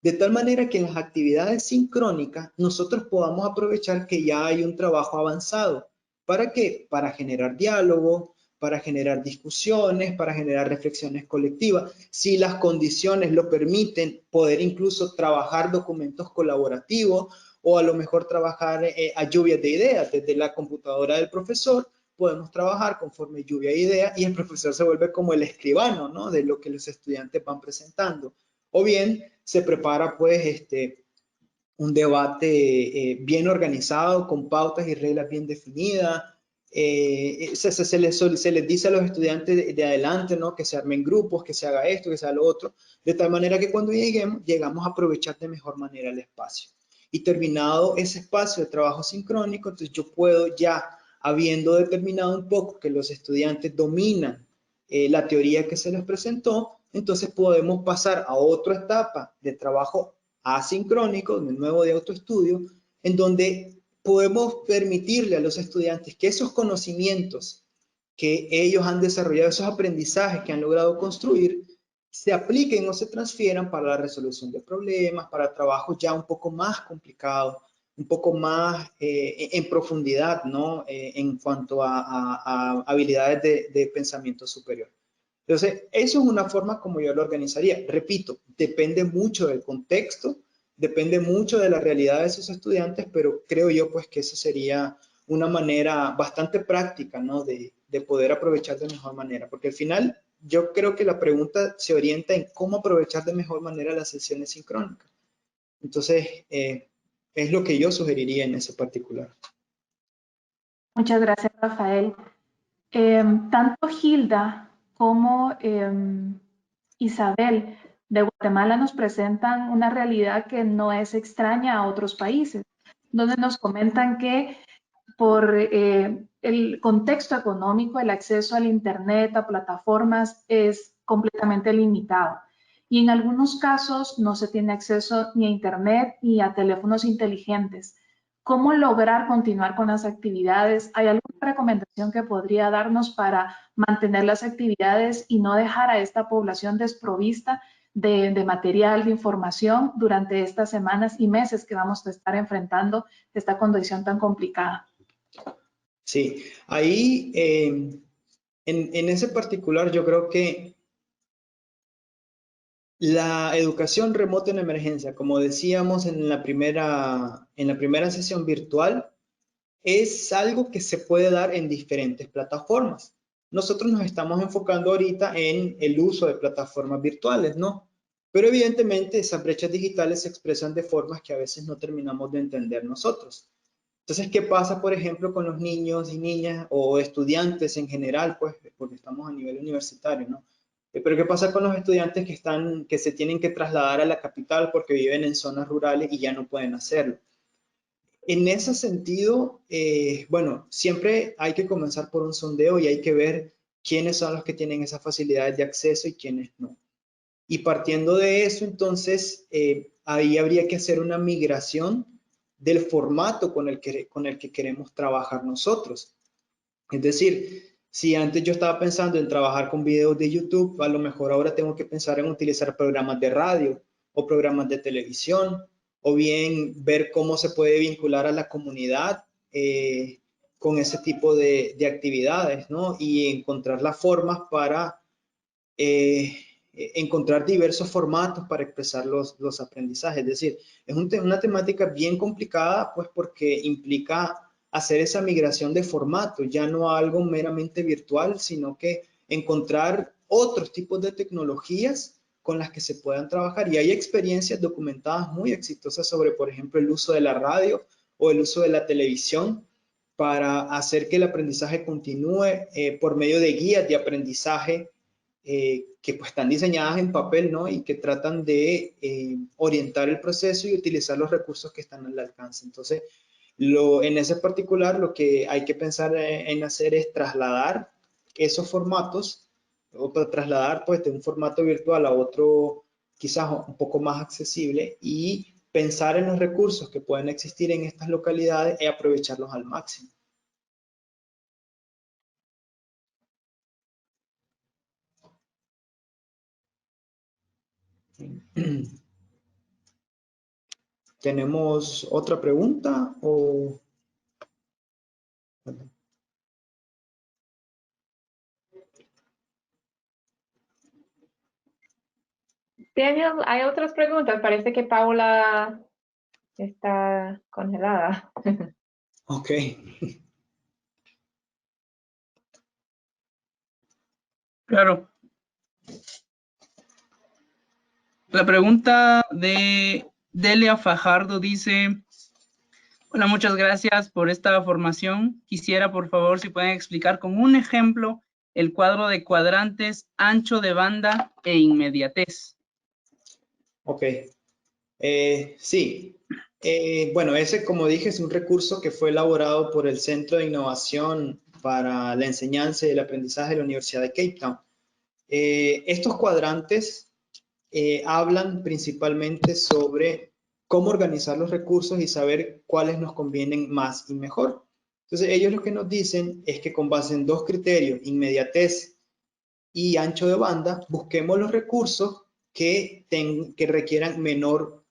Speaker 2: De tal manera que en las actividades sincrónicas nosotros podamos aprovechar que ya hay un trabajo avanzado. ¿Para qué? Para generar diálogo, para generar discusiones, para generar reflexiones colectivas. Si las condiciones lo permiten, poder incluso trabajar documentos colaborativos o a lo mejor trabajar a lluvias de ideas. Desde la computadora del profesor podemos trabajar conforme lluvia de ideas y el profesor se vuelve como el escribano, ¿no? De lo que los estudiantes van presentando. O bien se prepara pues un debate bien organizado, con pautas y reglas bien definidas. Se les dice a los estudiantes de adelante, ¿no? Que se armen grupos, que se haga esto, que se haga lo otro, de tal manera que cuando llegamos a aprovechar de mejor manera el espacio. Y terminado ese espacio de trabajo sincrónico, entonces yo puedo ya, habiendo determinado un poco que los estudiantes dominan la teoría que se les presentó, entonces podemos pasar a otra etapa de trabajo asincrónico, de nuevo de autoestudio, en donde podemos permitirle a los estudiantes que esos conocimientos que ellos han desarrollado, esos aprendizajes que han logrado construir, se apliquen o se transfieran para la resolución de problemas, para trabajos ya un poco más complicados, un poco más en profundidad, ¿no? En cuanto a habilidades de pensamiento superior. Entonces, eso es una forma como yo lo organizaría. Repito, depende mucho del contexto, depende mucho de la realidad de esos estudiantes, pero creo yo pues que eso sería una manera bastante práctica, ¿no? De poder aprovechar de mejor manera, porque al final yo creo que la pregunta se orienta en cómo aprovechar de mejor manera las sesiones sincrónicas. Entonces, es lo que yo sugeriría en ese particular.
Speaker 1: Muchas gracias, Rafael. Tanto Hilda como Isabel de Guatemala nos presentan una realidad que no es extraña a otros países, donde nos comentan que por el contexto económico, el acceso al Internet, a plataformas, es completamente limitado. Y en algunos casos no se tiene acceso ni a Internet ni a teléfonos inteligentes. ¿Cómo lograr continuar con las actividades? ¿Hay alguna recomendación que podría darnos para mantener las actividades y no dejar a esta población desprovista de material, de información durante estas semanas y meses que vamos a estar enfrentando esta condición tan complicada?
Speaker 2: Sí, ahí en ese particular yo creo que la educación remota en emergencia, como decíamos en la primera sesión virtual, es algo que se puede dar en diferentes plataformas. Nosotros nos estamos enfocando ahorita en el uso de plataformas virtuales, ¿no? Pero evidentemente esas brechas digitales se expresan de formas que a veces no terminamos de entender nosotros. Entonces, ¿qué pasa, por ejemplo, con los niños y niñas o estudiantes en general? Pues, porque estamos a nivel universitario, ¿no? Pero ¿qué pasa con los estudiantes que se tienen que trasladar a la capital porque viven en zonas rurales y ya no pueden hacerlo? En ese sentido, bueno, siempre hay que comenzar por un sondeo y hay que ver quiénes son los que tienen esas facilidades de acceso y quiénes no. Y partiendo de eso, entonces, ahí habría que hacer una migración del formato con el que queremos trabajar nosotros. Es decir, si antes yo estaba pensando en trabajar con videos de YouTube, a lo mejor ahora tengo que pensar en utilizar programas de radio o programas de televisión, o bien ver cómo se puede vincular a la comunidad con ese tipo de actividades, ¿no? Y encontrar las formas para encontrar diversos formatos para expresar los aprendizajes. Es decir, es una temática bien complicada, pues porque implica hacer esa migración de formato, ya no algo meramente virtual, sino que encontrar otros tipos de tecnologías con las que se puedan trabajar. Y hay experiencias documentadas muy exitosas sobre, por ejemplo, el uso de la radio o el uso de la televisión para hacer que el aprendizaje continúe por medio de guías de aprendizaje que pues están diseñadas en papel, ¿no? Y que tratan de orientar el proceso y utilizar los recursos que están al alcance. Entonces, en ese particular, lo que hay que pensar en hacer es trasladar esos formatos, o trasladar pues de un formato virtual a otro quizás un poco más accesible y pensar en los recursos que pueden existir en estas localidades y aprovecharlos al máximo. ¿Tenemos otra pregunta o...?
Speaker 5: Daniel, hay otras preguntas. Parece que Paula está congelada.
Speaker 2: Ok.
Speaker 6: Claro. La pregunta de Delia Fajardo dice: hola, muchas gracias por esta formación. Quisiera, por favor, si pueden explicar con un ejemplo el cuadro de cuadrantes, ancho de banda e inmediatez.
Speaker 2: Ok. Sí. Bueno, ese, como dije, es un recurso que fue elaborado por el Centro de Innovación para la Enseñanza y el Aprendizaje de la Universidad de Cape Town. Estos cuadrantes hablan principalmente sobre cómo organizar los recursos y saber cuáles nos convienen más y mejor. Entonces, ellos lo que nos dicen es que con base en dos criterios, inmediatez y ancho de banda, busquemos los recursos que requieran menor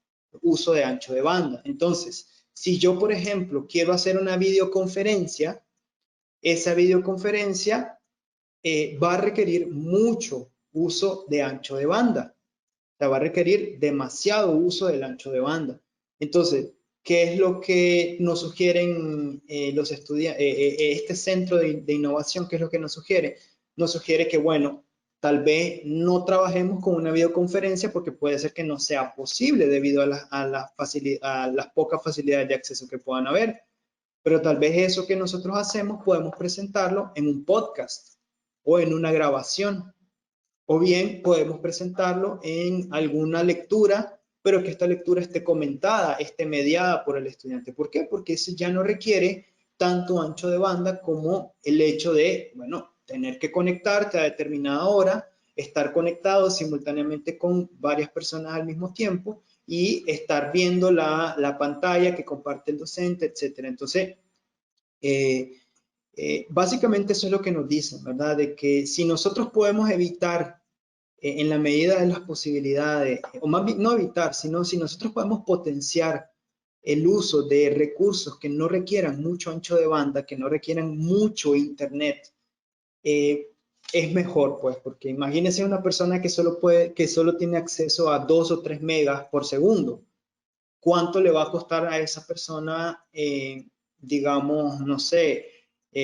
Speaker 2: uso de ancho de banda. Entonces, si yo, por ejemplo, quiero hacer una videoconferencia, esa videoconferencia va a requerir mucho uso de ancho de banda. O sea, va a requerir demasiado uso del ancho de banda. Entonces, ¿qué es lo que nos sugieren los estudiantes? Este centro de innovación, ¿qué es lo que nos sugiere? Nos sugiere que, bueno, tal vez no trabajemos con una videoconferencia porque puede ser que no sea posible debido a las pocas facilidades de acceso que puedan haber. Pero tal vez eso que nosotros hacemos podemos presentarlo en un podcast o en una grabación. O bien podemos presentarlo en alguna lectura, pero que esta lectura esté comentada, esté mediada por el estudiante. ¿Por qué? Porque eso ya no requiere tanto ancho de banda como el hecho de, bueno, tener que conectarte a determinada hora, estar conectado simultáneamente con varias personas al mismo tiempo y estar viendo la pantalla que comparte el docente, etcétera. Entonces, básicamente eso es lo que nos dicen, ¿verdad? De que si nosotros podemos evitar en la medida de las posibilidades, o más bien no evitar, sino si nosotros podemos potenciar el uso de recursos que no requieran mucho ancho de banda, que no requieran mucho internet, es mejor, pues, porque imagínense una persona que solo tiene acceso a 2 o 3 megas por segundo. ¿Cuánto le va a costar a esa persona, digamos, no sé,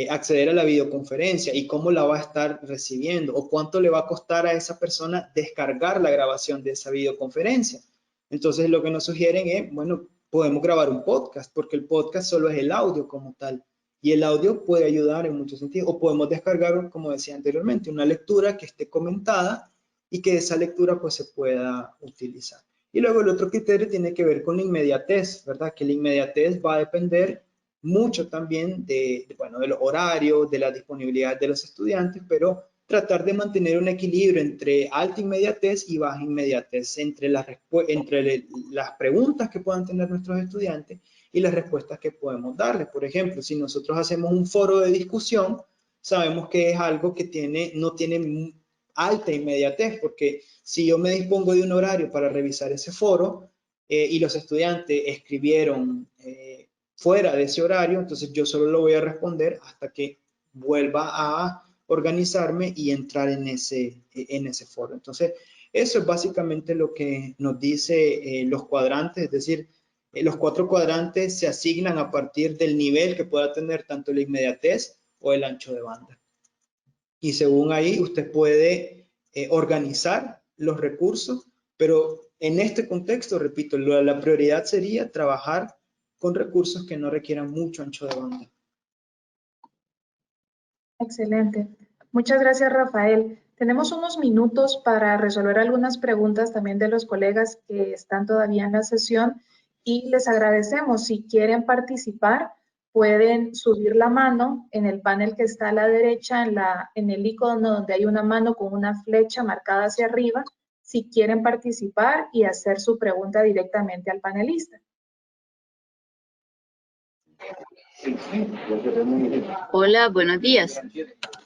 Speaker 2: acceder a la videoconferencia y cómo la va a estar recibiendo? ¿O cuánto le va a costar a esa persona descargar la grabación de esa videoconferencia? Entonces, lo que nos sugieren es, bueno, podemos grabar un podcast, porque el podcast solo es el audio como tal. Y el audio puede ayudar en muchos sentidos. O podemos descargar, como decía anteriormente, una lectura que esté comentada y que esa lectura pues se pueda utilizar. Y luego el otro criterio tiene que ver con la inmediatez, ¿verdad? Que la inmediatez va a depender mucho también bueno, de los horarios, de la disponibilidad de los estudiantes, pero tratar de mantener un equilibrio entre alta inmediatez y baja inmediatez, entre las preguntas que puedan tener nuestros estudiantes y las respuestas que podemos darles. Por ejemplo, si nosotros hacemos un foro de discusión, sabemos que es algo que no tiene alta inmediatez, porque si yo me dispongo de un horario para revisar ese foro y los estudiantes escribieron fuera de ese horario, entonces yo solo lo voy a responder hasta que vuelva a organizarme y entrar en ese foro. Entonces, eso es básicamente lo que nos dice los cuadrantes, es decir, los 4 cuadrantes se asignan a partir del nivel que pueda tener tanto la inmediatez o el ancho de banda. Y según ahí usted puede organizar los recursos, pero en este contexto, repito, la prioridad sería trabajar con recursos que no requieran mucho ancho de banda.
Speaker 1: Excelente. Muchas gracias, Rafael. Tenemos unos minutos para resolver algunas preguntas también de los colegas que están todavía en la sesión y les agradecemos. Si quieren participar, pueden subir la mano en el panel que está a la derecha, en el icono donde hay una mano con una flecha marcada hacia arriba, si quieren participar y hacer su pregunta directamente al panelista.
Speaker 7: Hola, buenos días.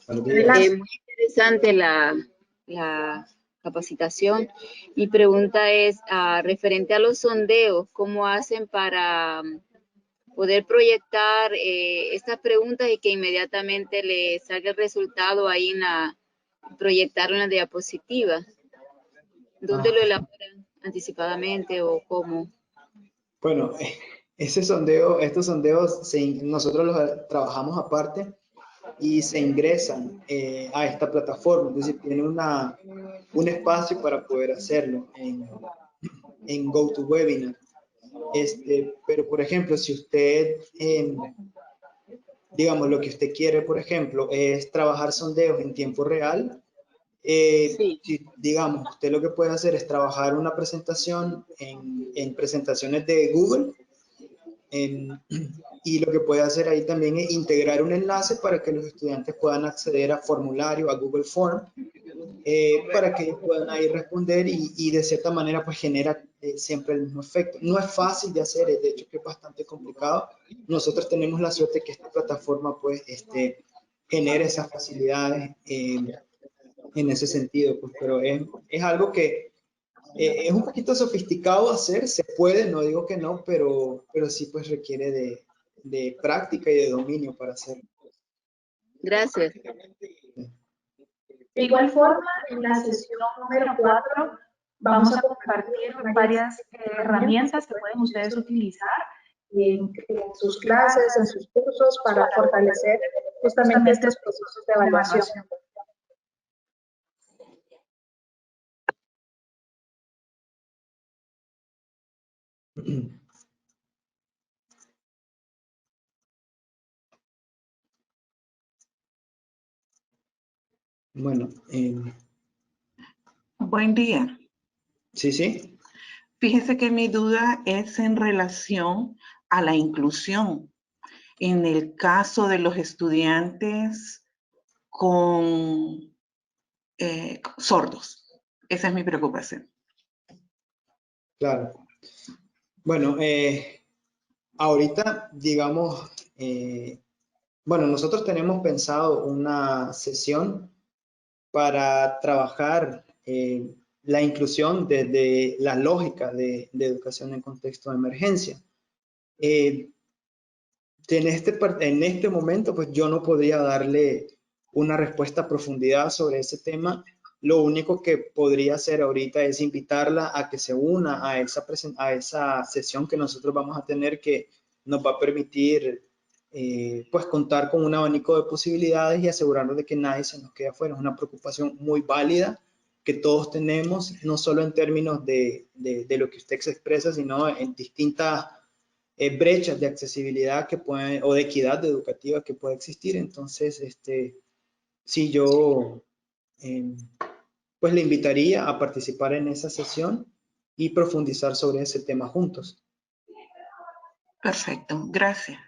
Speaker 2: Buenos días.
Speaker 7: Muy interesante la capacitación. Mi pregunta es referente a los sondeos, ¿cómo hacen para poder proyectar estas preguntas y que inmediatamente le salga el resultado ahí proyectarlo en la diapositiva? ¿Dónde lo elaboran anticipadamente o cómo?
Speaker 2: Bueno, estos sondeos nosotros los trabajamos aparte y se ingresan a esta plataforma, es decir, tienen un espacio para poder hacerlo en GoToWebinar. Pero, por ejemplo, si usted, digamos, lo que usted quiere, por ejemplo, es trabajar sondeos en tiempo real,
Speaker 7: Sí.
Speaker 2: digamos, usted lo que puede hacer es trabajar una presentación en presentaciones de Google, y lo que puede hacer ahí también es integrar un enlace para que los estudiantes puedan acceder a formulario, a Google Form, para que ellos puedan ahí responder y de cierta manera pues genera siempre el mismo efecto. No es fácil de hacer, de hecho que es bastante complicado. Nosotros tenemos la suerte que esta plataforma pues genera esas facilidades en ese sentido, pues, pero es algo que es un poquito sofisticado de hacer, se puede, no digo que no, pero sí pues requiere de práctica y de dominio para hacerlo.
Speaker 7: Gracias.
Speaker 1: De igual forma, en la sesión número 4 vamos a compartir varias herramientas que pueden ustedes utilizar en sus clases, en sus cursos, para fortalecer justamente estos procesos de evaluación.
Speaker 2: Bueno,
Speaker 8: Buen día.
Speaker 2: sí, sí.
Speaker 8: Fíjese que mi duda es en relación a la inclusión. En el caso de los estudiantes con sordos. Esa es mi preocupación.
Speaker 2: Claro. Bueno, ahorita, digamos, bueno, nosotros tenemos pensado una sesión para trabajar la inclusión desde la lógica de educación en contexto de emergencia. En este momento, pues yo no podría darle una respuesta a profundidad sobre ese tema. Lo único que podría hacer ahorita es invitarla a que se una a esa sesión que nosotros vamos a tener, que nos va a permitir pues contar con un abanico de posibilidades y asegurarnos de que nadie se nos quede afuera. Es una preocupación muy válida que todos tenemos, no solo en términos de lo que usted se expresa, sino en distintas brechas de accesibilidad que pueden, o de equidad educativa que puede existir. Entonces, sí, yo pues le invitaría a participar en esa sesión y profundizar sobre ese tema juntos.
Speaker 8: Perfecto, gracias.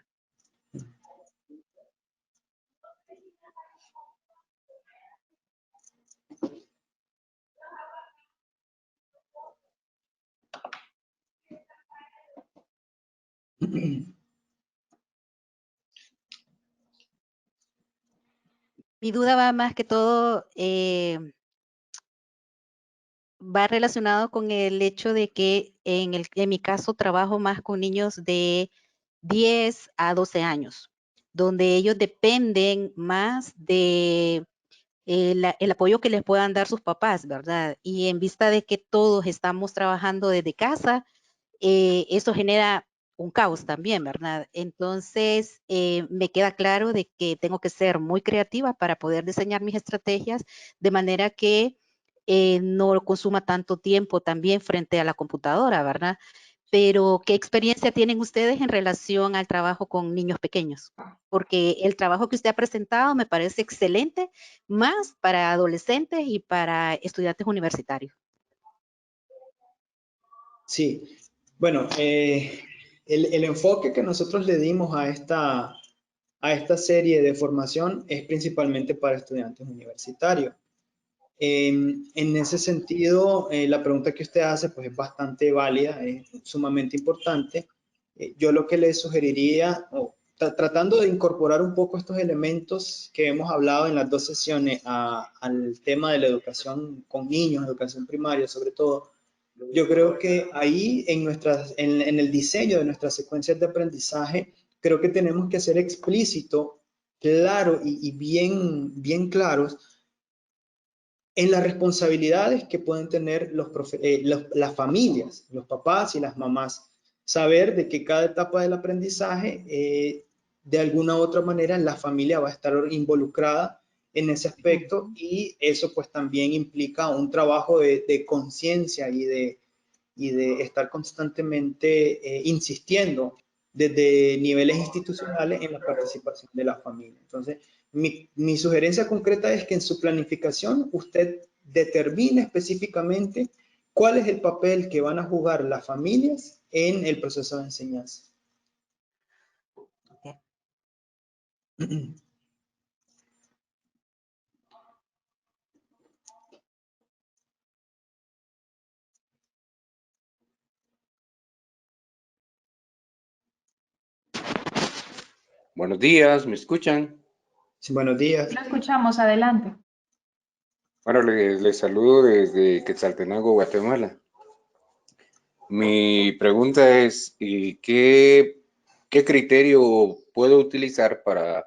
Speaker 9: Mi duda va más que todo, va relacionado con el hecho de que en mi caso trabajo más con niños de 10 a 12 años, donde ellos dependen más de el apoyo que les puedan dar sus papás, ¿verdad? Y en vista de que todos estamos trabajando desde casa, eso genera un caos también, ¿verdad? Entonces, me queda claro de que tengo que ser muy creativa para poder diseñar mis estrategias de manera que no consuma tanto tiempo también frente a la computadora, ¿verdad? Pero, ¿qué experiencia tienen ustedes en relación al trabajo con niños pequeños? Porque el trabajo que usted ha presentado me parece excelente, más para adolescentes y para estudiantes universitarios.
Speaker 2: Sí, bueno, el enfoque que nosotros le dimos a esta serie de formación es principalmente para estudiantes universitarios. En ese sentido, la pregunta que usted hace pues es bastante válida, es sumamente importante. Yo lo que le sugeriría, tratando de incorporar un poco estos elementos que hemos hablado en las dos sesiones al tema de la educación con niños, educación primaria sobre todo, yo creo que ahí en el diseño de nuestras secuencias de aprendizaje, creo que tenemos que ser explícito, claro y bien claros en las responsabilidades que pueden tener las familias, los papás y las mamás. Saber de que cada etapa del aprendizaje, de alguna u otra manera, la familia va a estar involucrada en ese aspecto, y eso pues también implica un trabajo de conciencia y de estar constantemente insistiendo desde niveles institucionales en la participación de la familia. Entonces, mi sugerencia concreta es que en su planificación usted determine específicamente cuál es el papel que van a jugar las familias en el proceso de enseñanza.
Speaker 9: Okay.
Speaker 10: Buenos días, ¿me escuchan?
Speaker 2: Sí, buenos días.
Speaker 1: Lo escuchamos, adelante.
Speaker 10: Bueno, les saludo desde Quetzaltenango, Guatemala. Mi pregunta es, ¿qué criterio puedo utilizar para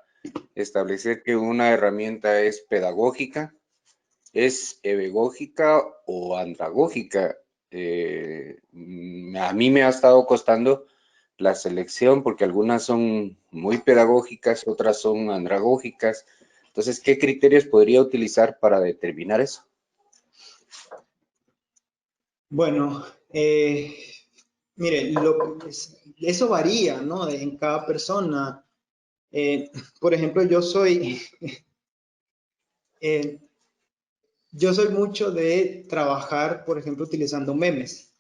Speaker 10: establecer que una herramienta es pedagógica, es edagógica o andragógica? A mí me ha estado costando la selección porque algunas son muy pedagógicas, otras son andragógicas. Entonces, ¿qué criterios podría utilizar para determinar eso?
Speaker 2: Bueno, mire, eso varía, ¿no? En cada persona. Por ejemplo, yo soy mucho de trabajar, por ejemplo, utilizando memes.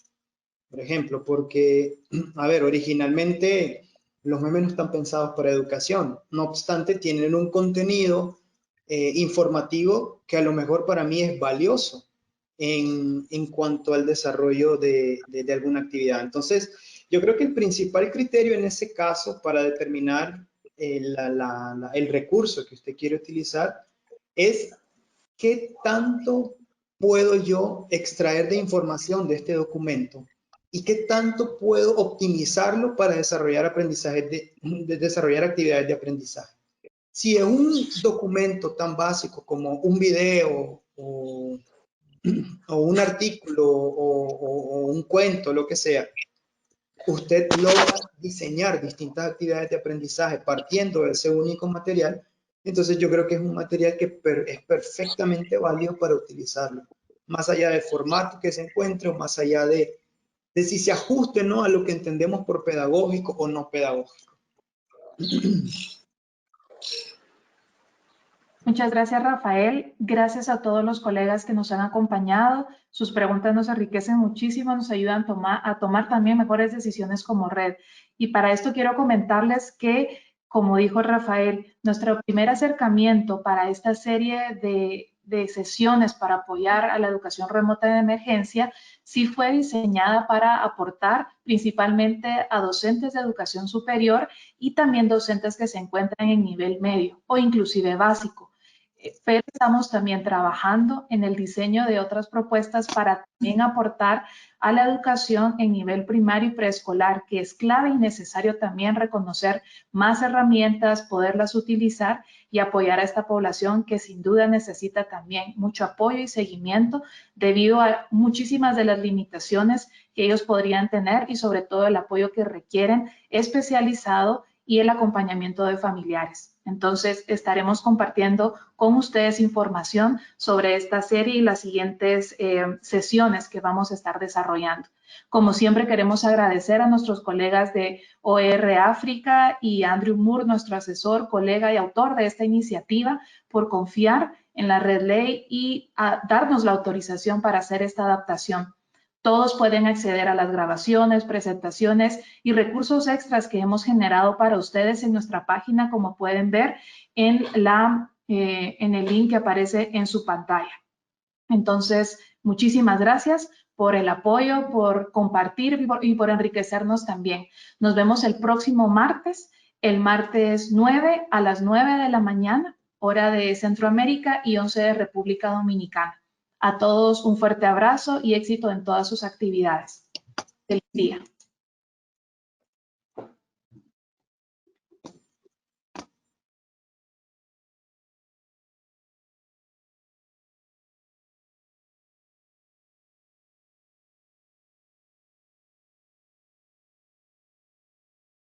Speaker 2: Por ejemplo, porque, a ver, originalmente los memes no están pensados para educación. No obstante, tienen un contenido informativo que a lo mejor para mí es valioso en cuanto al desarrollo de alguna actividad. Entonces, yo creo que el principal criterio en ese caso para determinar el recurso que usted quiere utilizar es qué tanto puedo yo extraer de información de este documento y qué tanto puedo optimizarlo para desarrollar aprendizaje, desarrollar actividades de aprendizaje. Si es un documento tan básico como un video o un artículo o un cuento, lo que sea, usted logra diseñar distintas actividades de aprendizaje partiendo de ese único material, entonces yo creo que es un material que es perfectamente válido para utilizarlo, más allá del formato que se encuentre o más allá de si se ajuste, ¿no?, a lo que entendemos por pedagógico o no pedagógico.
Speaker 1: Muchas gracias, Rafael. Gracias a todos los colegas que nos han acompañado. Sus preguntas nos enriquecen muchísimo, nos ayudan a tomar también mejores decisiones como red. Y para esto quiero comentarles que, como dijo Rafael, nuestro primer acercamiento para esta serie de sesiones para apoyar a la educación remota de emergencia sí fue diseñada para aportar principalmente a docentes de educación superior y también docentes que se encuentran en nivel medio o inclusive básico. Pero estamos también trabajando en el diseño de otras propuestas para también aportar a la educación en nivel primario y preescolar, que es clave y necesario también reconocer más herramientas, poderlas utilizar y apoyar a esta población que sin duda necesita también mucho apoyo y seguimiento debido a muchísimas de las limitaciones que ellos podrían tener y sobre todo el apoyo que requieren especializado y el acompañamiento de familiares. Entonces, estaremos compartiendo con ustedes información sobre esta serie y las siguientes sesiones que vamos a estar desarrollando. Como siempre, queremos agradecer a nuestros colegas de OER África y Andrew Moore, nuestro asesor, colega y autor de esta iniciativa, por confiar en la Red Ley y darnos la autorización para hacer esta adaptación. Todos pueden acceder a las grabaciones, presentaciones y recursos extras que hemos generado para ustedes en nuestra página, como pueden ver en el link que aparece en su pantalla. Entonces, muchísimas gracias por el apoyo, por compartir y por enriquecernos también. Nos vemos el próximo martes, el martes 9 a las 9 de la mañana, hora de Centroamérica y 11 de República Dominicana. A todos un fuerte abrazo y éxito en todas sus actividades. Feliz día.